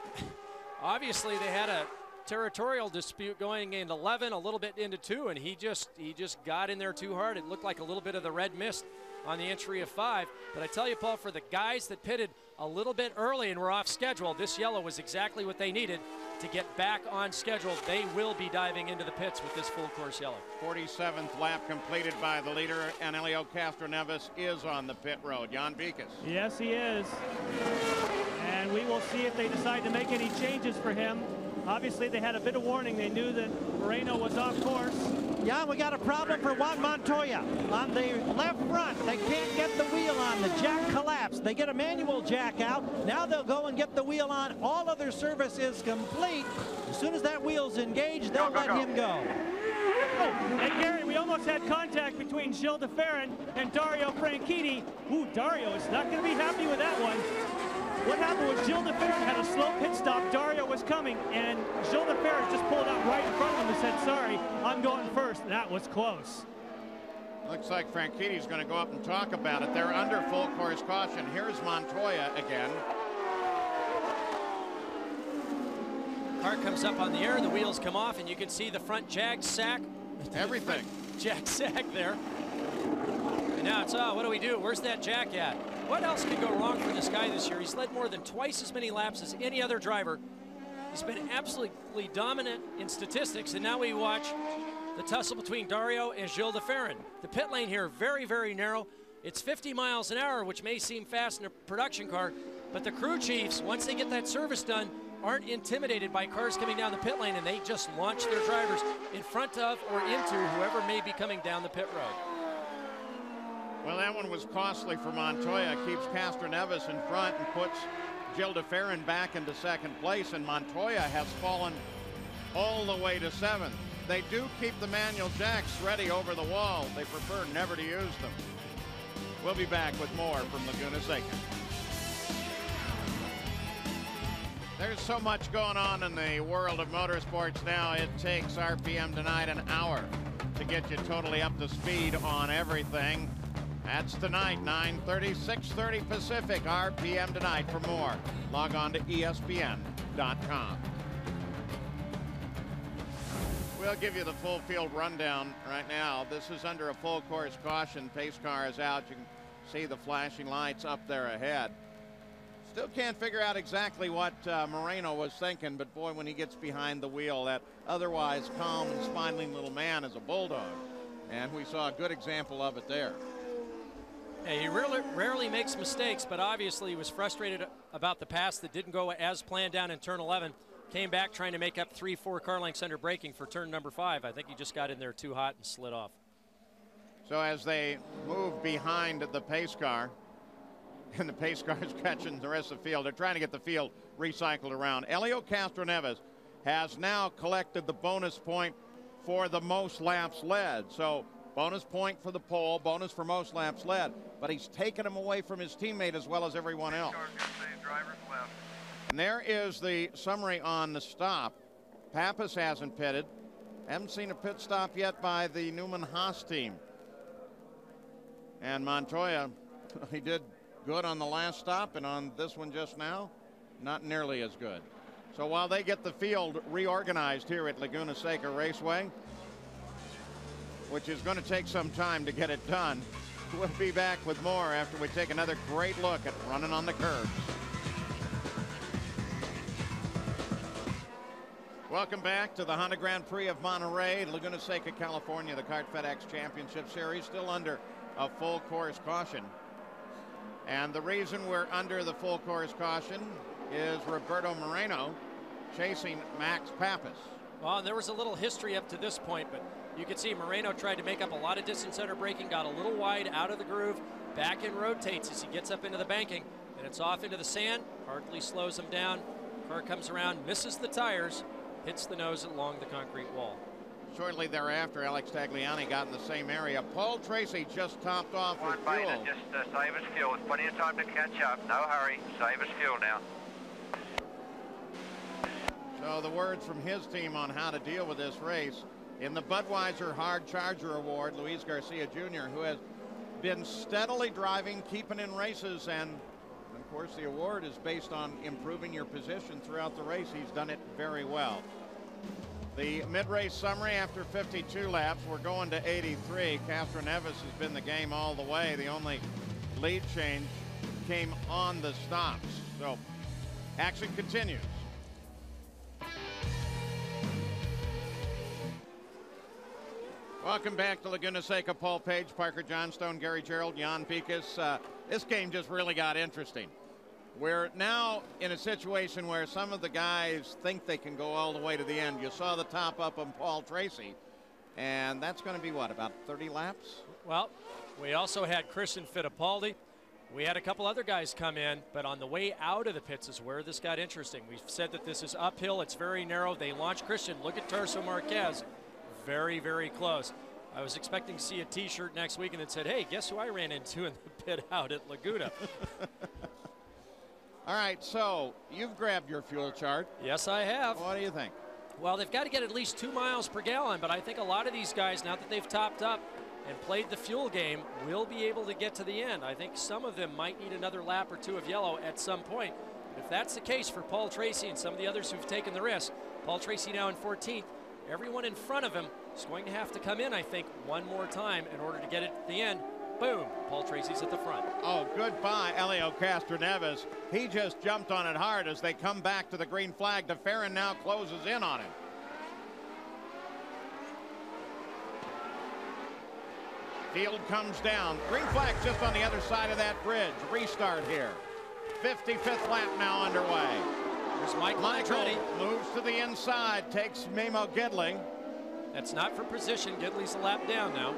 obviously they had a territorial dispute going into 11, a little bit into 2, and he just got in there too hard. It looked like a little bit of the red mist on the entry of 5. But I tell you, Paul, for the guys that pitted a little bit early and were off schedule, this yellow was exactly what they needed to get back on schedule. They will be diving into the pits with this full course yellow. 47th lap completed by the leader, and Helio Castroneves is on the pit road. Jan Beekes. Yes, he is. And we will see if they decide to make any changes for him. Obviously, they had a bit of warning. They knew that Moreno was off course. Yeah, we got a problem for Juan Montoya. On the left front, they can't get the wheel on. The jack collapsed. They get a manual jack out. Now they'll go and get the wheel on. All other service is complete. As soon as that wheel's engaged, they'll let him go. Oh, and Gary, we almost had contact between Gilles de Ferran and Dario Franchitti. Ooh, Dario is not going to be happy with that one. What happened was Gilles de Ferran had a slow pit stop. Dario was coming, and Gilles de Ferran just pulled out right in front of him and said, sorry, I'm going first. That was close. Looks like Franchitti's going to go up and talk about it. They're under full course caution. Here's Montoya again. Car comes up on the air, the wheels come off, and you can see the front jag sack. Everything. Jag sack there. And now it's, what do we do? Where's that jack at? What else could go wrong for this guy this year? He's led more than twice as many laps as any other driver. He's been absolutely dominant in statistics, and now we watch the tussle between Dario and Gilles de Ferran. The pit lane here, very, very narrow. It's 50 miles an hour, which may seem fast in a production car, but the crew chiefs, once they get that service done, aren't intimidated by cars coming down the pit lane, and they just launch their drivers in front of or into whoever may be coming down the pit road. Well, that one was costly for Montoya. Keeps Castroneves in front and puts Gilles de Ferran back into second place, and Montoya has fallen all the way to 7th. They do keep the manual jacks ready over the wall. They prefer never to use them. We'll be back with more from Laguna Seca. There's so much going on in the world of motorsports now. It takes RPM Tonight an hour to get you totally up to speed on everything. That's tonight, 9:30, 6:30 Pacific, RPM Tonight. For more, log on to ESPN.com. We'll give you the full field rundown right now. This is under a full course caution. Pace car is out. You can see the flashing lights up there ahead. Still can't figure out exactly what Moreno was thinking, but boy, when he gets behind the wheel, that otherwise calm and smiling little man is a bulldog. And we saw a good example of it there. Yeah, he rarely makes mistakes, but obviously he was frustrated about the pass that didn't go as planned down in turn 11. Came back trying to make up 3-4 car lengths under braking for turn number 5. I think he just got in there too hot and slid off. So as they move behind the pace car, and the pace car is catching the rest of the field, they're trying to get the field recycled around. Helio Castroneves has now collected the bonus point for the most laps led. So bonus point for the pole, bonus for most laps led, but he's taken him away from his teammate as well as everyone else. And there is the summary on the stop. Pappas hasn't pitted. Haven't seen a pit stop yet by the Newman-Haas team. And Montoya, he did good on the last stop, and on this one just now, not nearly as good. So while they get the field reorganized here at Laguna Seca Raceway, which is going to take some time to get it done, we'll be back with more after we take another great look at running on the curbs. Welcome back to the Honda Grand Prix of Monterey, Laguna Seca, California. The Kart FedEx Championship Series still under a full course caution. And the reason we're under the full course caution is Roberto Moreno chasing Max Pappas. Well, there was a little history up to this point, but you can see Moreno tried to make up a lot of distance under braking, got a little wide out of the groove, back and rotates as he gets up into the banking, and it's off into the sand. Hartley slows him down. Car comes around, misses the tires, hits the nose along the concrete wall. Shortly thereafter, Alex Tagliani got in the same area. Paul Tracy just topped off with One fuel. just save us fuel. There's plenty of time to catch up. No hurry. Save us fuel now. So the words from his team on how to deal with this race. In the Budweiser Hard Charger Award, Luis Garcia Jr., who has been steadily driving, keeping in races, and of course the award is based on improving your position throughout the race. He's done it very well. The mid-race summary after 52 laps, we're going to 83. Castroneves has been the game all the way. The only lead change came on the stops. So action continues. Welcome back to Laguna Seca. Paul Page, Parker Johnstone, Gary Gerald, Jan Pikus. This game just really got interesting. We're now in a situation where some of the guys think they can go all the way to the end. You saw the top up on Paul Tracy, and that's going to be what, about 30 laps? Well, we also had Christian Fittipaldi. We had a couple other guys come in, but on the way out of the pits is where this got interesting. We've said that this is uphill. It's very narrow. They launch Christian. Look at Tarso Marquez. Very, very close. I was expecting to see a T-shirt next week and it said, hey, guess who I ran into in the pit out at Laguna? All right, so you've grabbed your fuel chart. Yes, I have. What do you think? Well, they've got to get at least 2 miles per gallon, but I think a lot of these guys, now that they've topped up and played the fuel game, will be able to get to the end. I think some of them might need another lap or two of yellow at some point. If that's the case for Paul Tracy and some of the others who've taken the risk, Paul Tracy now in 14th, everyone in front of him is going to have to come in, I think, one more time in order to get it at the end. Boom, Paul Tracy's at the front. Oh, goodbye, Helio Castroneves. He just jumped on it hard as they come back to the green flag. De Ferran now closes in on him. Field comes down. Green flag just on the other side of that bridge. Restart here. 55th lap now underway. There's Michael Andretti. Moves to the inside, takes Memo Gidley. That's not for position. Gidley's a lap down now.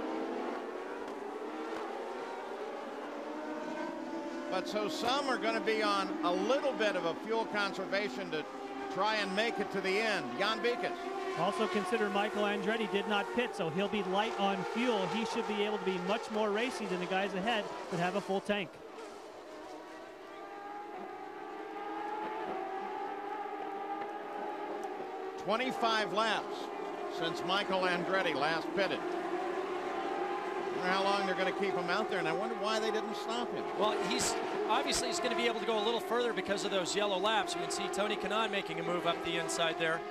But so some are going to be on a little bit of a fuel conservation to try and make it to the end. Jan Beekes. Also consider Michael Andretti did not pit, so he'll be light on fuel. He should be able to be much more racy than the guys ahead that have a full tank. "25 laps since Michael Andretti last pitted." I wonder how long they're going to keep him out there, and I wonder why they didn't stop him. Well, he's going to be able to go a little further because of those yellow laps. We can see Tony Kanaan making a move up the inside there.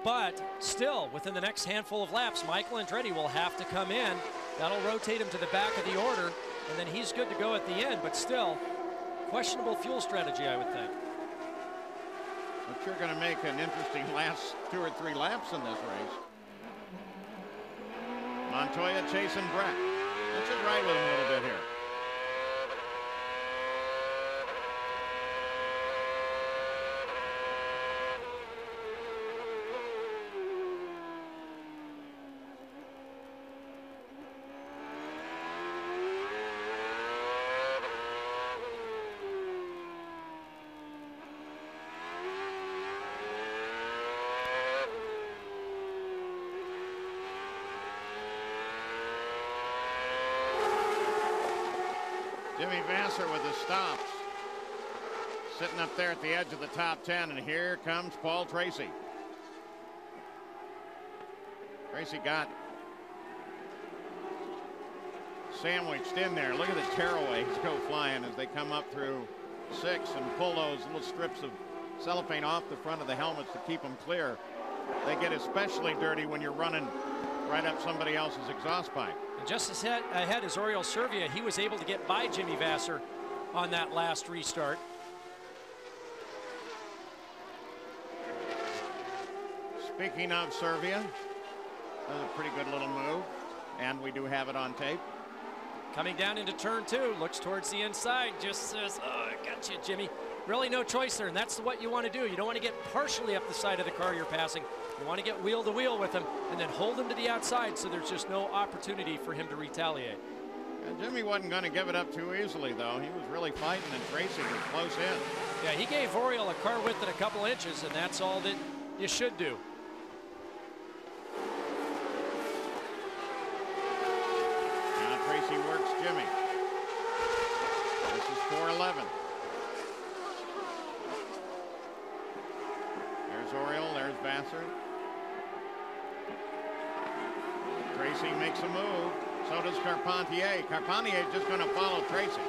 But still, within the next handful of laps, Michael Andretti will have to come in. That'll rotate him to the back of the order, and then he's good to go at the end. But still, questionable fuel strategy, I would think. But you're going to make an interesting last 2 or 3 laps in this race. Montoya chasing Brett. Let's just ride with him a little bit here. Jimmy Vasser with the stops. Sitting up there at the edge of the top 10, and here comes Paul Tracy. Tracy got sandwiched in there. Look at the tearaways go flying as they come up through 6 and pull those little strips of cellophane off the front of the helmets to keep them clear. They get especially dirty when you're running right up somebody else's exhaust pipe. And just as ahead as Oriol Servia, he was able to get by Jimmy Vasser on that last restart. Speaking of Servia, that was a pretty good little move, and we do have it on tape. Coming down into turn 2, looks towards the inside, just says, "Oh, I got you, Jimmy." Really no choice there, and that's what you want to do. You don't want to get partially up the side of the car you're passing. You want to get wheel to wheel with him and then hold him to the outside so there's just no opportunity for him to retaliate. And Jimmy wasn't going to give it up too easily, though. He was really fighting, and Tracy was close in. Yeah, he gave Oriol a car width and a couple inches, and that's all that you should do. Now Tracy works Jimmy. This is 411. Oriol, there's Vasser. Tracy makes a move. So does Carpentier. Carpentier is just going to follow Tracy.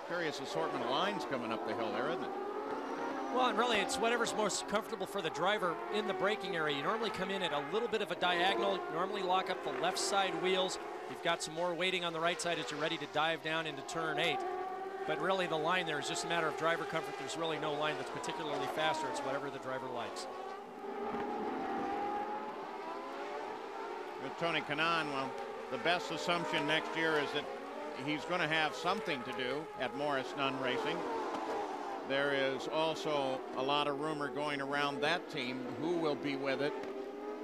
Curious assortment of lines coming up the hill there, isn't it? Well, and really, it's whatever's most comfortable for the driver in the braking area. You normally come in at a little bit of a diagonal. You normally lock up the left side wheels. You've got some more weighting on the right side as you're ready to dive down into turn 8. But really, the line there is just a matter of driver comfort. There's really no line that's particularly faster. It's whatever the driver likes. With Tony Kanaan, well, the best assumption next year is that he's going to have something to do at Morris Nunn Racing. There is also a lot of rumor going around that team who will be with it,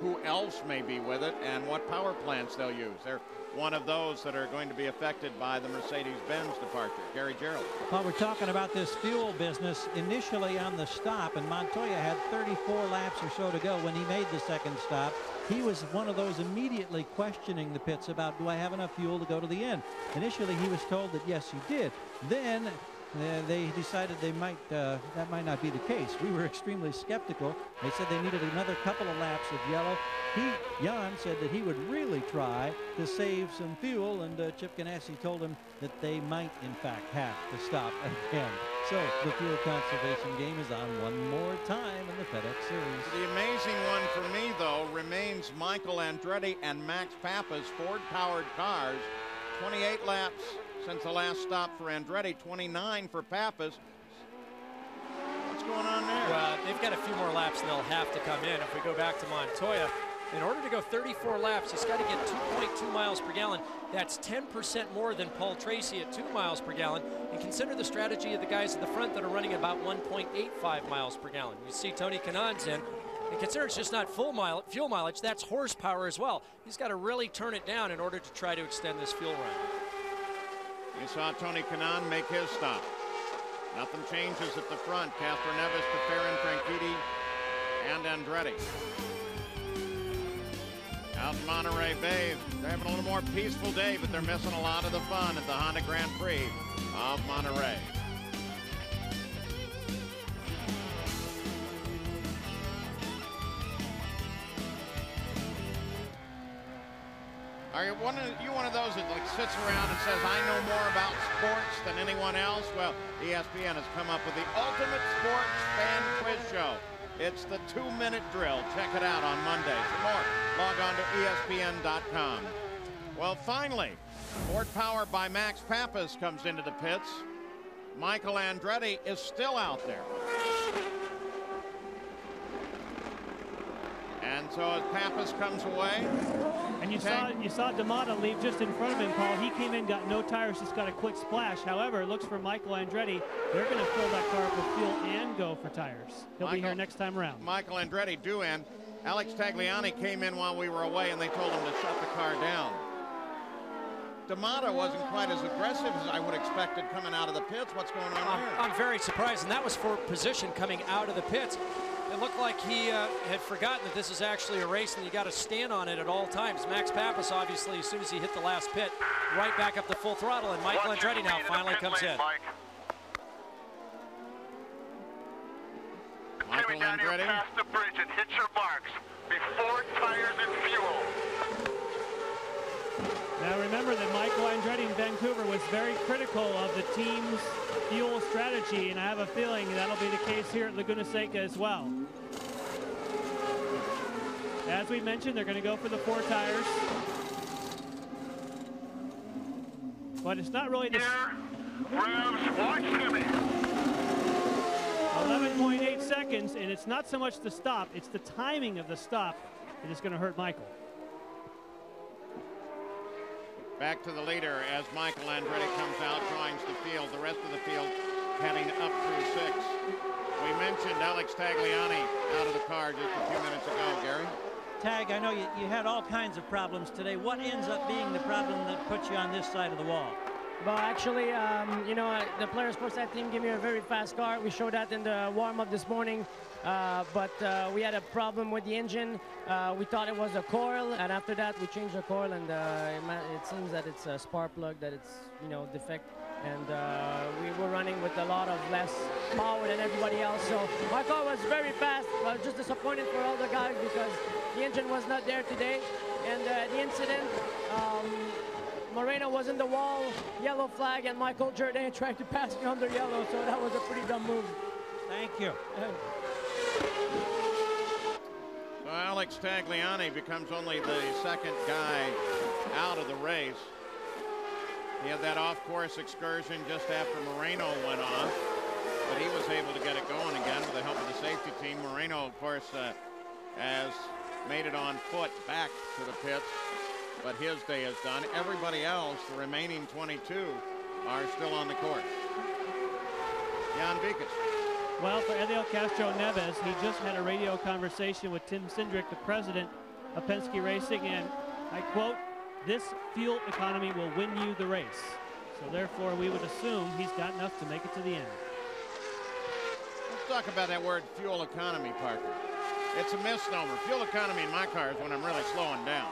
who else may be with it, and what power plants they'll use. They're one of those that are going to be affected by the Mercedes-Benz departure. Gary Gerould. Well, we're talking about this fuel business initially on the stop, and Montoya had 34 laps or so to go when he made the second stop. He was one of those immediately questioning the pits about, do I have enough fuel to go to the end? Initially, he was told that yes, you did. Then they decided that might not be the case. We were extremely skeptical. They said they needed another couple of laps of yellow. Jan said that he would really try to save some fuel, and Chip Ganassi told him that they might, in fact, have to stop again. So the fuel conservation game is on one more time in the FedEx Series. The amazing one for me, though, remains Michael Andretti and Max Pappas, Ford-powered cars. 28 laps since the last stop for Andretti, 29 for Pappas. What's going on there? Well, they've got a few more laps and they'll have to come in. If we go back to Montoya, in order to go 34 laps, he's got to get 2.2 miles per gallon. That's 10% more than Paul Tracy at 2 miles per gallon. And consider the strategy of the guys at the front that are running about 1.85 miles per gallon. You see Tony Kanaan's in. And consider it's just not fuel mileage, that's horsepower as well. He's got to really turn it down in order to try to extend this fuel run. You saw Tony Kanaan make his stop. Nothing changes at the front. Castroneves, Teferian, Franchitti, and Andretti. Out in Monterey Bay, they're having a little more peaceful day, but they're missing a lot of the fun at the Honda Grand Prix of Monterey. Are you one of those that like sits around and says, I know more about sports than anyone else? Well, ESPN has come up with the ultimate sports fan quiz show. It's the 2-minute drill. Check it out on Monday. For more, log on to ESPN.com. Well, finally, Ford Power by Max Pappas comes into the pits. Michael Andretti is still out there. And so as Pappas comes away. And you saw D'Amato leave just in front of him, Paul. He came in, got no tires, just got a quick splash. However, it looks for Michael Andretti. They're going to fill that car up with fuel and go for tires. He'll be here next time around. Michael Andretti due in. Alex Tagliani came in while we were away, and they told him to shut the car down. D'Amato wasn't quite as aggressive as I would have expected coming out of the pits. What's going on here? I'm very surprised, and that was for position coming out of the pits. It looked like he had forgotten that this is actually a race and you got to stand on it at all times. Max Pappas, obviously, as soon as he hit the last pit, right back up to full throttle, and Michael Andretti now finally comes in. Michael Andretti. Past the bridge and hit your marks before tires and fuel. Now remember that Michael Andretti in Vancouver was very critical of the team's fuel strategy, and I have a feeling that'll be the case here at Laguna Seca as well. As we mentioned, they're going to go for the 4 tires. But it's not really the... 11.8 seconds, and it's not so much the stop, it's the timing of the stop that is going to hurt Michael. Back to the leader as Michael Andretti comes out, joins the field. The rest of the field heading up through 6. We mentioned Alex Tagliani out of the car just a few minutes ago, Gary. Tag, I know you had all kinds of problems today. What ends up being the problem that puts you on this side of the wall? Well, actually, you know, the Polaris Sports team gave me a very fast car. We showed that in the warm-up this morning. But we had a problem with the engine. We thought it was a coil, and after that we changed the coil, and it seems that it's a spark plug that it's, you know, defect. And we were running with a lot of less power than everybody else. So my car was very fast. I was just disappointed for all the guys because the engine was not there today. And the incident, Moreno was in the wall, yellow flag, and Michael Jourdain tried to pass me under yellow. So that was a pretty dumb move. Thank you. So Alex Tagliani becomes only the second guy out of the race. He had that off-course excursion just after Moreno went off, but he was able to get it going again with the help of the safety team. Moreno, of course, has made it on foot back to the pits, but his day is done. Everybody else, the remaining 22, are still on the course. Jan Vikas. Well, for Helio Castroneves, he just had a radio conversation with Tim Cindric, the president of Penske Racing, and I quote, "This fuel economy will win you the race." So therefore, we would assume he's got enough to make it to the end. Let's talk about that word fuel economy, Parker. It's a misnomer. Fuel economy in my car is when I'm really slowing down.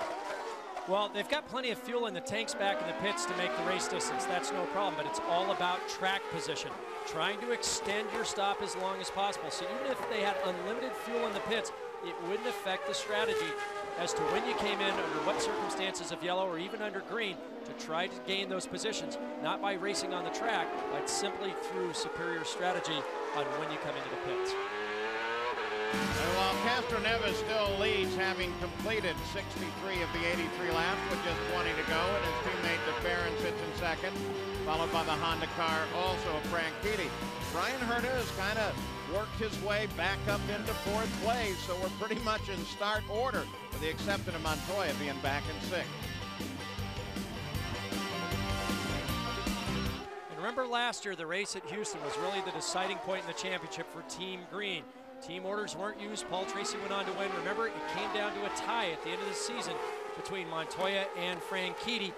Well, they've got plenty of fuel in the tanks back in the pits to make the race distance. That's no problem, but it's all about track position. Trying to extend your stop as long as possible. So even if they had unlimited fuel in the pits, it wouldn't affect the strategy as to when you came in, under what circumstances of yellow or even under green, to try to gain those positions, not by racing on the track, but simply through superior strategy on when you come into the pits. Well, Castroneves still leads, having completed 63 of the 83 laps with just 20 to go, and his teammate DeFerrin sits in second, followed by the Honda car, also Franchitti. Brian Herta has kind of worked his way back up into fourth place, so we're pretty much in start order, with the exception of Montoya being back in sixth. And remember last year, the race at Houston was really the deciding point in the championship for Team Green. Team orders weren't used. Paul Tracy went on to win. Remember, it came down to a tie at the end of the season between Montoya and Franchitti.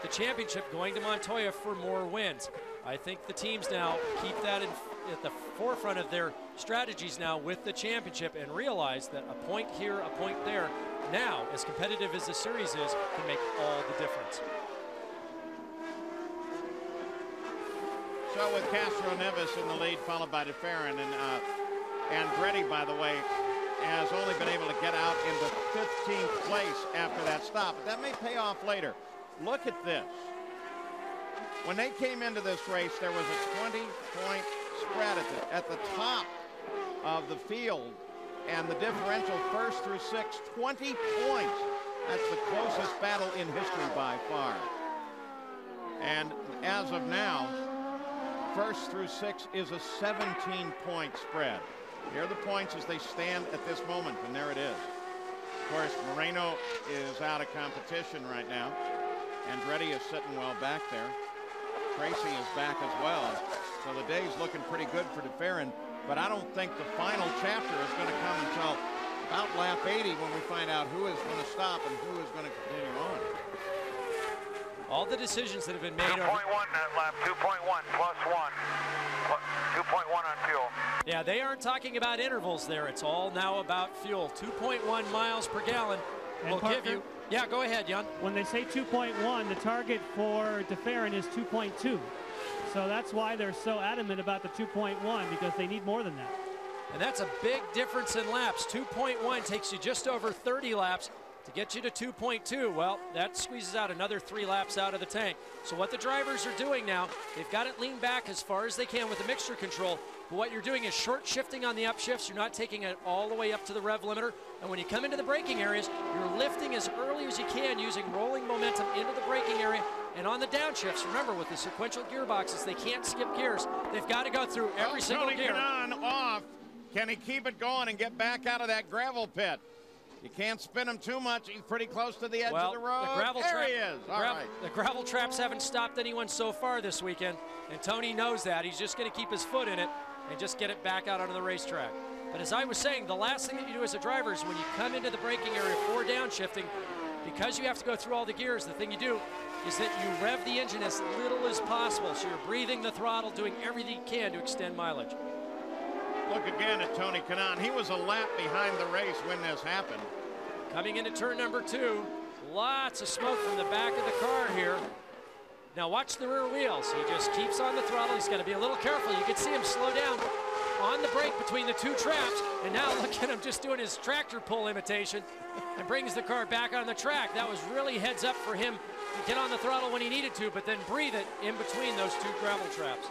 The championship going to Montoya for more wins. I think the teams now keep that at the forefront of their strategies now with the championship, and realize that a point here, a point there, now, as competitive as the series is, can make all the difference. So with Castroneves in the lead, followed by DeFerrin, and Andretti, by the way, has only been able to get out into 15th place after that stop. But that may pay off later. Look at this. When they came into this race, there was a 20-point spread at the top of the field, and the differential first through sixth, 20 points. That's the closest battle in history by far. And as of now, first through sixth is a 17-point spread. Here are the points as they stand at this moment, and there it is. Of course, Moreno is out of competition right now. Andretti is sitting well back there. Tracy is back as well. So the day's looking pretty good for DeFerrin, but I don't think the final chapter is going to come until about lap 80 when we find out who is going to stop and who is going to continue on. All the decisions that have been made. 2.1 that lap, 2.1 plus 1. 2.1 on fuel. Yeah, they aren't talking about intervals there. It's all now about fuel. 2.1 miles per gallon will give you. Yeah, go ahead, Jan. When they say 2.1, the target for DeFerrin is 2.2. So that's why they're so adamant about the 2.1, because they need more than that. And that's a big difference in laps. 2.1 takes you just over 30 laps. To get you to 2.2, well, that squeezes out another 3 laps out of the tank. So what the drivers are doing now, they've got it leaned back as far as they can with the mixture control. But what you're doing is short shifting on the upshifts. You're not taking it all the way up to the rev limiter. And when you come into the braking areas, you're lifting as early as you can using rolling momentum into the braking area. And on the downshifts, remember, with the sequential gearboxes, they can't skip gears. They've got to go through every single gear. Tony Kanaan off. Can he keep it going and get back out of that gravel pit? You can't spin him too much. He's pretty close to the edge of the road. There he is. The gravel traps haven't stopped anyone so far this weekend, and Tony knows that. He's just going to keep his foot in it and just get it back out onto the racetrack. But as I was saying, the last thing that you do as a driver is when you come into the braking area for downshifting, because you have to go through all the gears, the thing you do is that you rev the engine as little as possible. So you're breathing the throttle, doing everything you can to extend mileage. Look again at Tony Kanaan. He was a lap behind the race when this happened. Coming into turn number 2, lots of smoke from the back of the car here. Now watch the rear wheels. He just keeps on the throttle. He's got to be a little careful. You can see him slow down on the brake between the 2 traps. And now look at him just doing his tractor pull imitation and brings the car back on the track. That was really heads up for him to get on the throttle when he needed to, but then breathe it in between those 2 gravel traps.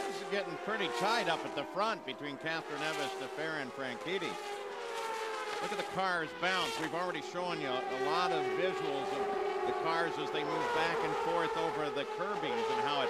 This is getting pretty tied up at the front between Castroneves, DeFerrin, and Franchitti. Look at the cars bounce. We've already shown you a lot of visuals of the cars as they move back and forth over the curbings and how it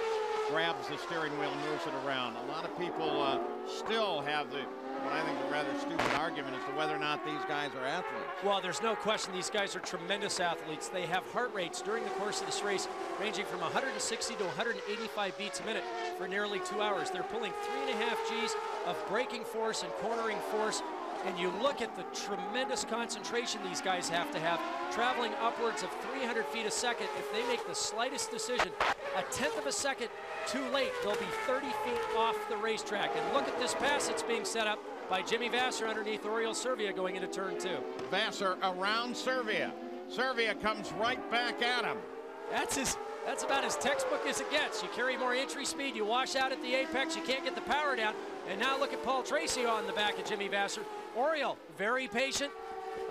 grabs the steering wheel and moves it around. A lot of people still have what I think is a rather stupid argument as to whether or not these guys are athletes. Well, there's no question these guys are tremendous athletes. They have heart rates during the course of this race ranging from 160 to 185 beats a minute for nearly 2 hours. They're pulling 3.5 Gs of braking force and cornering force. And you look at the tremendous concentration these guys have to have, traveling upwards of 300 feet a second. If they make the slightest decision, a 1/10 of a second too late, they'll be 30 feet off the racetrack. And look at this pass that's being set up by Jimmy Vasser underneath Oriol Servia going into turn 2. Vasser around Servia. Servia comes right back at him. That's about as textbook as it gets. You carry more entry speed, you wash out at the apex, you can't get the power down. And now look at Paul Tracy on the back of Jimmy Vasser. Oriol, very patient,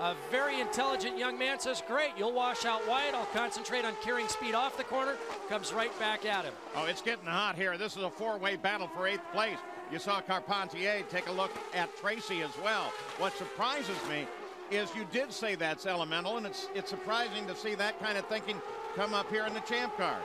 a very intelligent young man, says, great, you'll wash out wide, I'll concentrate on carrying speed off the corner, comes right back at him. Oh, it's getting hot here. This is a 4-way battle for 8th place. You saw Carpentier take a look at Tracy as well. What surprises me is you did say that's elemental, and it's surprising to see that kind of thinking come up here in the Champ Cars.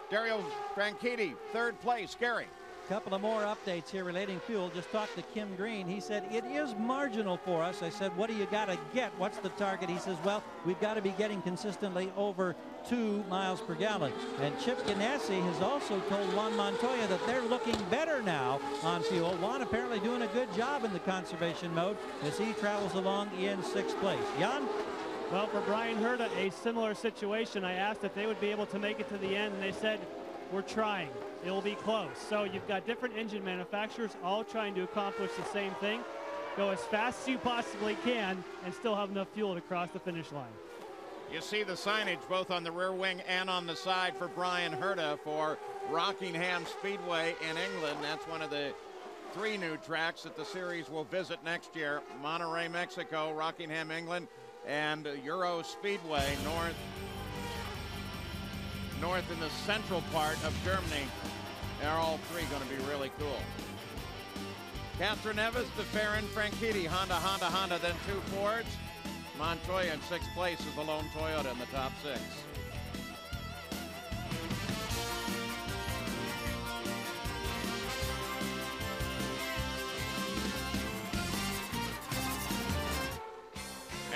Dario Franchitti, third place. Gary. Couple of more updates here relating fuel. Just talked to Kim Green. He said, it is marginal for us. I said, what do you got to get? What's the target? He says, well, we've got to be getting consistently over 2 miles per gallon. And Chip Ganassi has also told Juan Montoya that they're looking better now on fuel. Juan apparently doing a good job in the conservation mode as he travels along in 6th place. Jan? Well, for Bryan Herta, a similar situation. I asked if they would be able to make it to the end, and they said, we're trying. It will be close. So you've got different engine manufacturers all trying to accomplish the same thing. Go as fast as you possibly can and still have enough fuel to cross the finish line. You see the signage both on the rear wing and on the side for Bryan Herta for Rockingham Speedway in England. That's one of the 3 new tracks that the series will visit next year. Monterrey, Mexico, Rockingham, England, and Euro Speedway north in the central part of Germany. They're all 3 going to be really cool. Castroneves, DeFerrin, Franchitti, Honda, then 2 Fords. Montoya in 6th place is the lone Toyota in the top 6.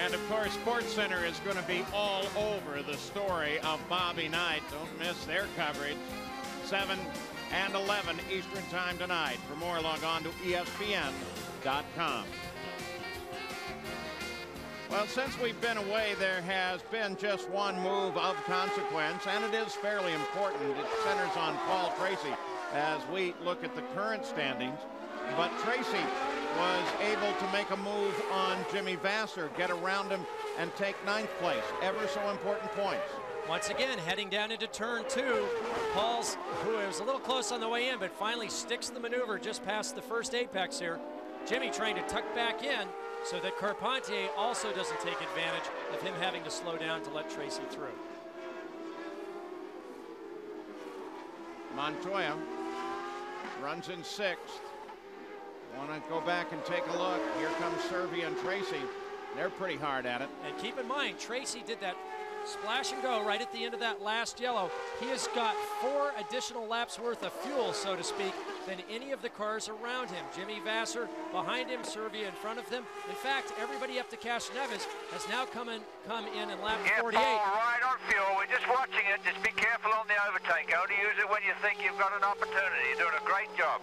And of course, SportsCenter is going to be all over the story of Bobby Knight. Don't miss their coverage. 7 and 11 Eastern Time tonight. For more, log on to ESPN.com. Well, since we've been away, there has been just one move of consequence, and it is fairly important. It centers on Paul Tracy as we look at the current standings. But Tracy was able to make a move on Jimmy Vasser, get around him, and take 9th place. Ever so important points. Once again, heading down into turn 2. Paul's, who was a little close on the way in, but finally sticks the maneuver just past the first apex here. Jimmy trying to tuck back in so that Carpentier also doesn't take advantage of him having to slow down to let Tracy through. Montoya runs in 6th. Want to go back and take a look. Here comes Servia and Tracy. They're pretty hard at it. And keep in mind, Tracy did that splash and go right at the end of that last yellow. He has got 4 additional laps worth of fuel, so to speak, than any of the cars around him. Jimmy Vasser behind him, Servia in front of them. In fact, everybody up to Castroneves has now come in lap 48. Paul, right on fuel. We're just watching it. Just be careful on the overtake. Only use it when you think you've got an opportunity. You're doing a great job.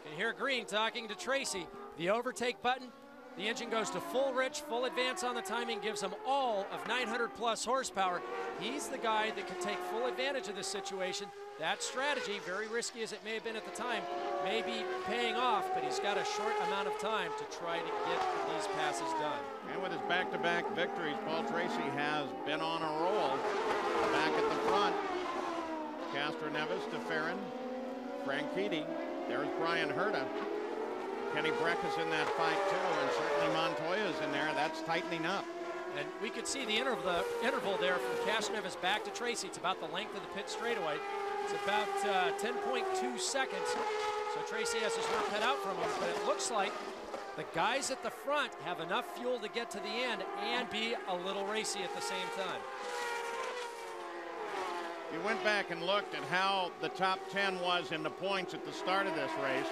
You can hear Green talking to Tracy. The overtake button, the engine goes to full rich, full advance on the timing, gives him all of 900 plus horsepower. He's the guy that can take full advantage of this situation. That strategy, very risky as it may have been at the time, may be paying off, but he's got a short amount of time to try to get these passes done. And with his back-to-back victories, Paul Tracy has been on a roll. Back at the front, Castroneves, DeFerrin, Franchitti. There's Bryan Herta. Kenny Breck is in that fight too, and certainly Montoya's in there. That's tightening up. And we could see the interval there from Castroneves back to Tracy. It's about the length of the pit straightaway. It's about 10.2 seconds. So Tracy has his work cut out from him, but it looks like the guys at the front have enough fuel to get to the end and be a little racy at the same time. You went back and looked at how the top 10 was in the points at the start of this race.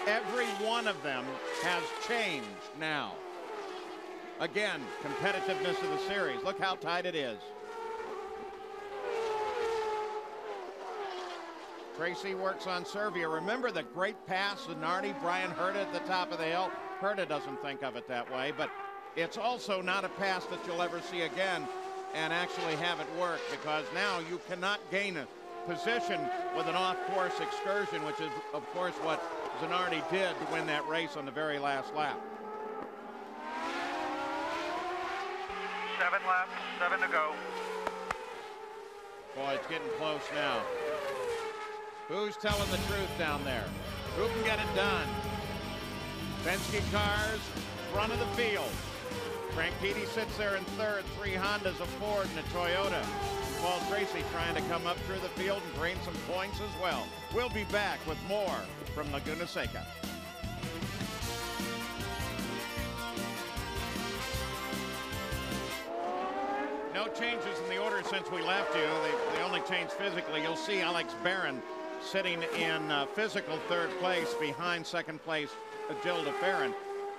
Every one of them has changed now. Again, competitiveness of the series. Look how tight it is. Tracy works on Servia. Remember the great pass, Zanardi, Bryan Herta at the top of the hill? Herta doesn't think of it that way, but it's also not a pass that you'll ever see again and actually have it work, because now you cannot gain a position with an off-course excursion, which is, of course, what Zanardi did to win that race on the very last lap. 7 laps, 7 to go. Boy, it's getting close now. Who's telling the truth down there? Who can get it done? Penske cars, front of the field. Franchitti sits there in third, 3 Hondas, a Ford, and a Toyota. Paul Tracy trying to come up through the field and gain some points as well. We'll be back with more from Laguna Seca. No changes in the order since we left you. They only changed physically. You'll see Alex Barron sitting in physical third place behind second place Gil de Ferran.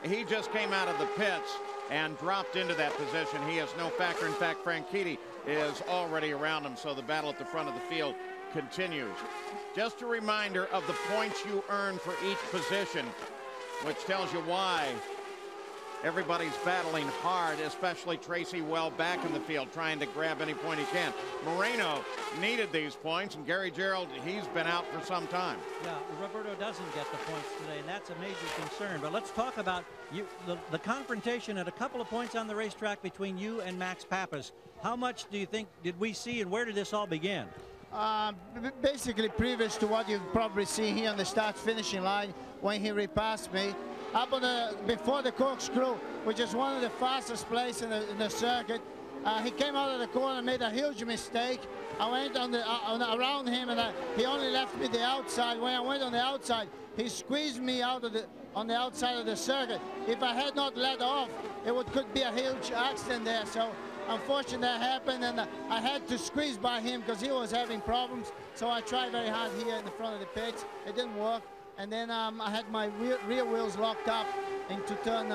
He just came out of the pits and dropped into that position. He has no factor. In fact, Franchitti is already around him, so the battle at the front of the field continues. Just a reminder of the points you earn for each position, which tells you why everybody's battling hard, especially Tracy well back in the field, trying to grab any point he can. Moreno needed these points, and Gary Gerould, he's been out for some time. Yeah, Roberto doesn't get the points today, and that's a major concern. But let's talk about the confrontation at a couple of points on the racetrack between you and Max Papis. How much do you think did we see, and where did this all begin? Basically previous to what you've probably seen here on the start-finishing line when he repassed me. Up on before the corkscrew, which is one of the fastest places in the circuit. He came out of the corner and made a huge mistake. I went around him, and he only left me the outside. When I went on the outside, he squeezed me out of on the outside of the circuit. If I had not let off, could be a huge accident there. So unfortunately that happened, and I had to squeeze by him because he was having problems. So I tried very hard here in the front of the pits. It didn't work. And then I had my rear wheels locked up into turn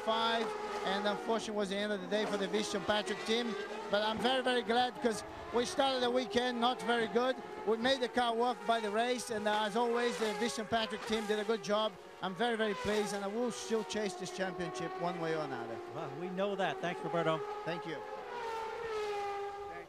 5, and unfortunately was the end of the day for the Vision Patrick team. But I'm very, very glad because we started the weekend not very good. We made the car work by the race, and as always, the Vision Patrick team did a good job. I'm very, very pleased, and I will still chase this championship one way or another. Well, we know that. Thanks, Roberto. Thank you.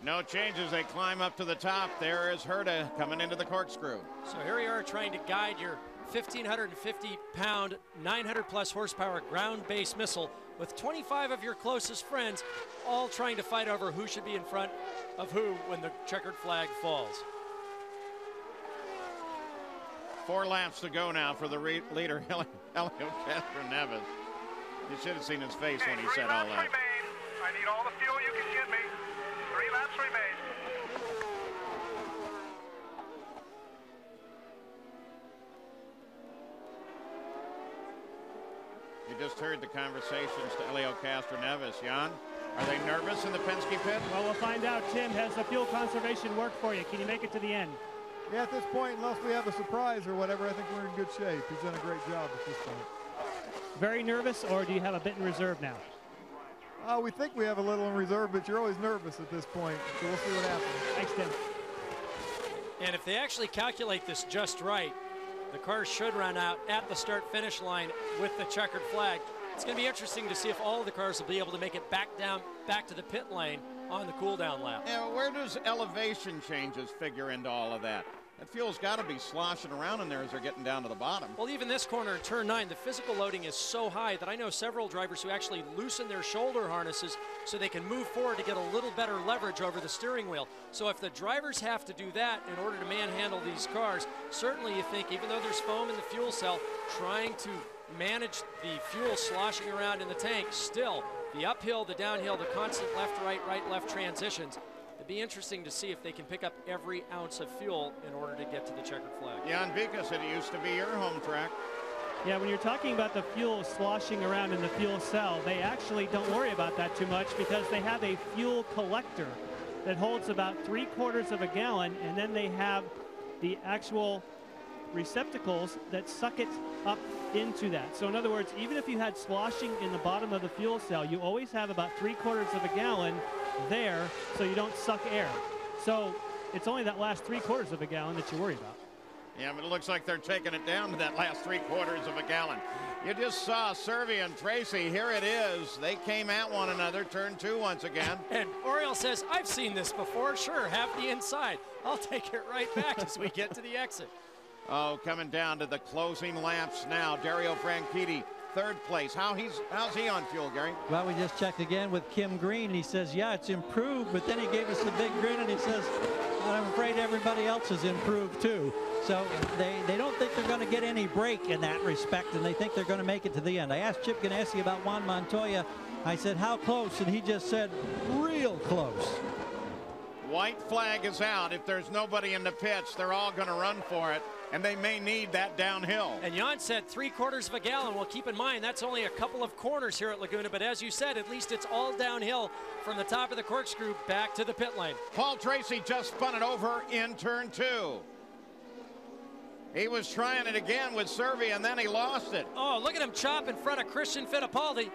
No changes. They climb up to the top. There is Herta coming into the corkscrew. So here you are trying to guide your 1,550-pound, 900-plus horsepower ground-based missile with 25 of your closest friends all trying to fight over who should be in front of who when the checkered flag falls. 4 laps to go now for the leader, Helio Castroneves. You should have seen his face when he said all that. 3 laps remain. I need all the fuel you can get me. 3 laps remain. You just heard the conversations to Helio Castroneves. Jan, are they nervous in the Penske pit? Well, we'll find out. Tim, has the fuel conservation worked for you? Can you make it to the end? Yeah, at this point, unless we have a surprise or whatever, I think we're in good shape. He's done a great job at this point. Very nervous, or do you have a bit in reserve now? We think we have a little in reserve, but you're always nervous at this point, so we'll see what happens. Thanks, Tim. And if they actually calculate this just right, the cars should run out at the start-finish line with the checkered flag. It's going to be interesting to see if all of the cars will be able to make it back to the pit lane on the cool-down lap. Yeah, where does elevation changes figure into all of that? That fuel's got to be sloshing around in there as they're getting down to the bottom. Well, even this corner in turn 9, the physical loading is so high that I know several drivers who actually loosen their shoulder harnesses so they can move forward to get a little better leverage over the steering wheel. So if the drivers have to do that in order to manhandle these cars, certainly you think, even though there's foam in the fuel cell, trying to manage the fuel sloshing around in the tank, still the uphill, the downhill, the constant left, right, left transitions. It'd be interesting to see if they can pick up every ounce of fuel in order to get to the checkered flag. Jan Vika said it used to be your home track. Yeah, when you're talking about the fuel sloshing around in the fuel cell, they actually don't worry about that too much because they have a fuel collector that holds about 3/4 of a gallon, and then they have the actual receptacles that suck it up into that. So in other words, even if you had sloshing in the bottom of the fuel cell, you always have about 3/4 of a gallon there so you don't suck air. So it's only that last 3/4 of a gallon that you worry about. Yeah, but it looks like they're taking it down to that last 3/4 of a gallon. You just saw Cervi and Tracy. Here it is. They came at one another, turn 2 once again. And Oriol says, I've seen this before. Sure, have the inside. I'll take it right back as we get to the exit. Oh, coming down to the closing laps now. Dario Franchitti, 3rd place. How's he on fuel, Gary? Well, we just checked again with Kim Green, and he says, yeah, it's improved, but then he gave us the big grin, and he says, I'm afraid everybody else has improved too. So they don't think they're going to get any break in that respect, and they think they're going to make it to the end. I asked Chip Ganassi about Juan Montoya. I said, how close? And he just said, real close. White flag is out. If there's nobody in the pits, they're all going to run for it, and they may need that downhill. And Jan said 3/4 of a gallon. Well, keep in mind, that's only a couple of corners here at Laguna, but as you said, at least it's all downhill from the top of the corkscrew back to the pit lane. Paul Tracy just spun it over in turn 2. He was trying it again with Cervi, and then he lost it. Oh, look at him chop in front of Christian Fittipaldi.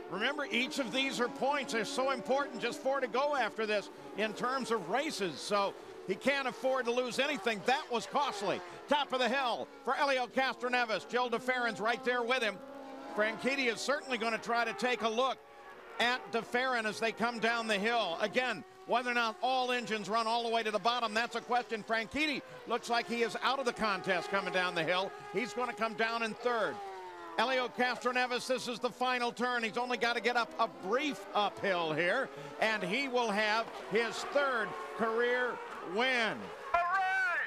Remember, each of these are points. They're so important, just 4 to go after this in terms of races. So he can't afford to lose anything. That was costly. Top of the hill for Helio Castroneves. Gil de Ferran's right there with him. Franchitti is certainly going to try to take a look at de Ferran as they come down the hill. Again, whether or not all engines run all the way to the bottom, that's a question. Franchitti looks like he is out of the contest coming down the hill. He's going to come down in 3rd. Helio Castroneves, this is the final turn. He's only got to get up a brief uphill here, and he will have his 3rd career win. All right!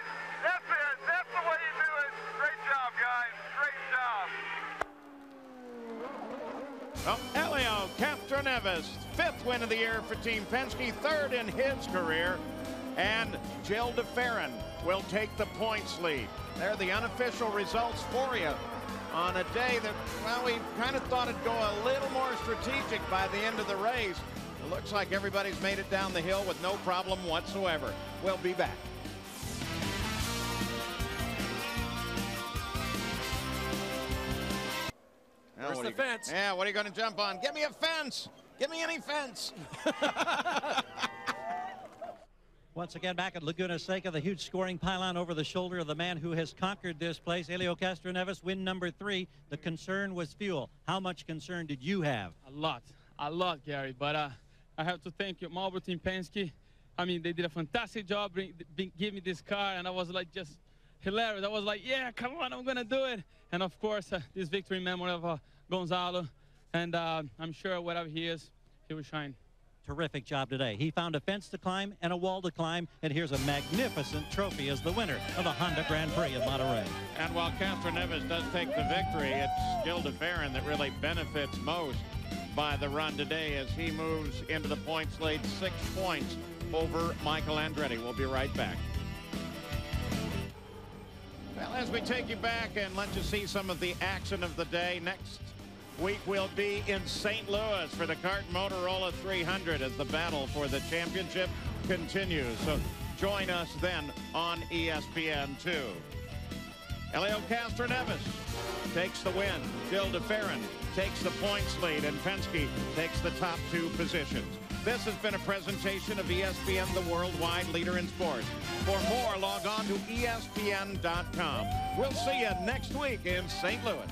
That's it. That's the way you do it. Great job, guys. Great job. Well, Helio Castroneves, 5th win of the year for Team Penske, 3rd in his career, and Gil de Ferran will take the points lead. They're the unofficial results for you on a day that, well, we kind of thought it'd go a little more strategic by the end of the race. It looks like everybody's made it down the hill with no problem whatsoever. We'll be back. Where's the fence? Yeah, what are you going to jump on? Give me a fence. Give me any fence. Once again, back at Laguna Seca, the huge scoring pylon over the shoulder of the man who has conquered this place, Helio Castroneves, win number 3. The concern was fuel. How much concern did you have? A lot, Gary. But I have to thank you, Marlboro Team Penske. I mean, they did a fantastic job giving me this car, and I was like just hilarious. I was like, yeah, come on, I'm gonna do it. And of course, this victory in memory of Gonzalo, and I'm sure wherever he is, he will shine. Terrific job today. He found a fence to climb and a wall to climb, and here's a magnificent trophy as the winner of the Honda Grand Prix of Monterey. And while Castroneves does take the victory, it's Gil de Ferran that really benefits most by the run today as he moves into the points lead, 6 points over Michael Andretti. We'll be right back. Well, as we take you back and let you see some of the action of the day, next week we'll be in St. Louis for the CART Motorola 300 as the battle for the championship continues. So join us then on ESPN2. Helio Castroneves takes the win. Gil de Ferran takes the points lead, and Penske takes the top 2 positions. This has been a presentation of ESPN, the worldwide leader in sports. For more, log on to ESPN.com. We'll see you next week in St. Louis.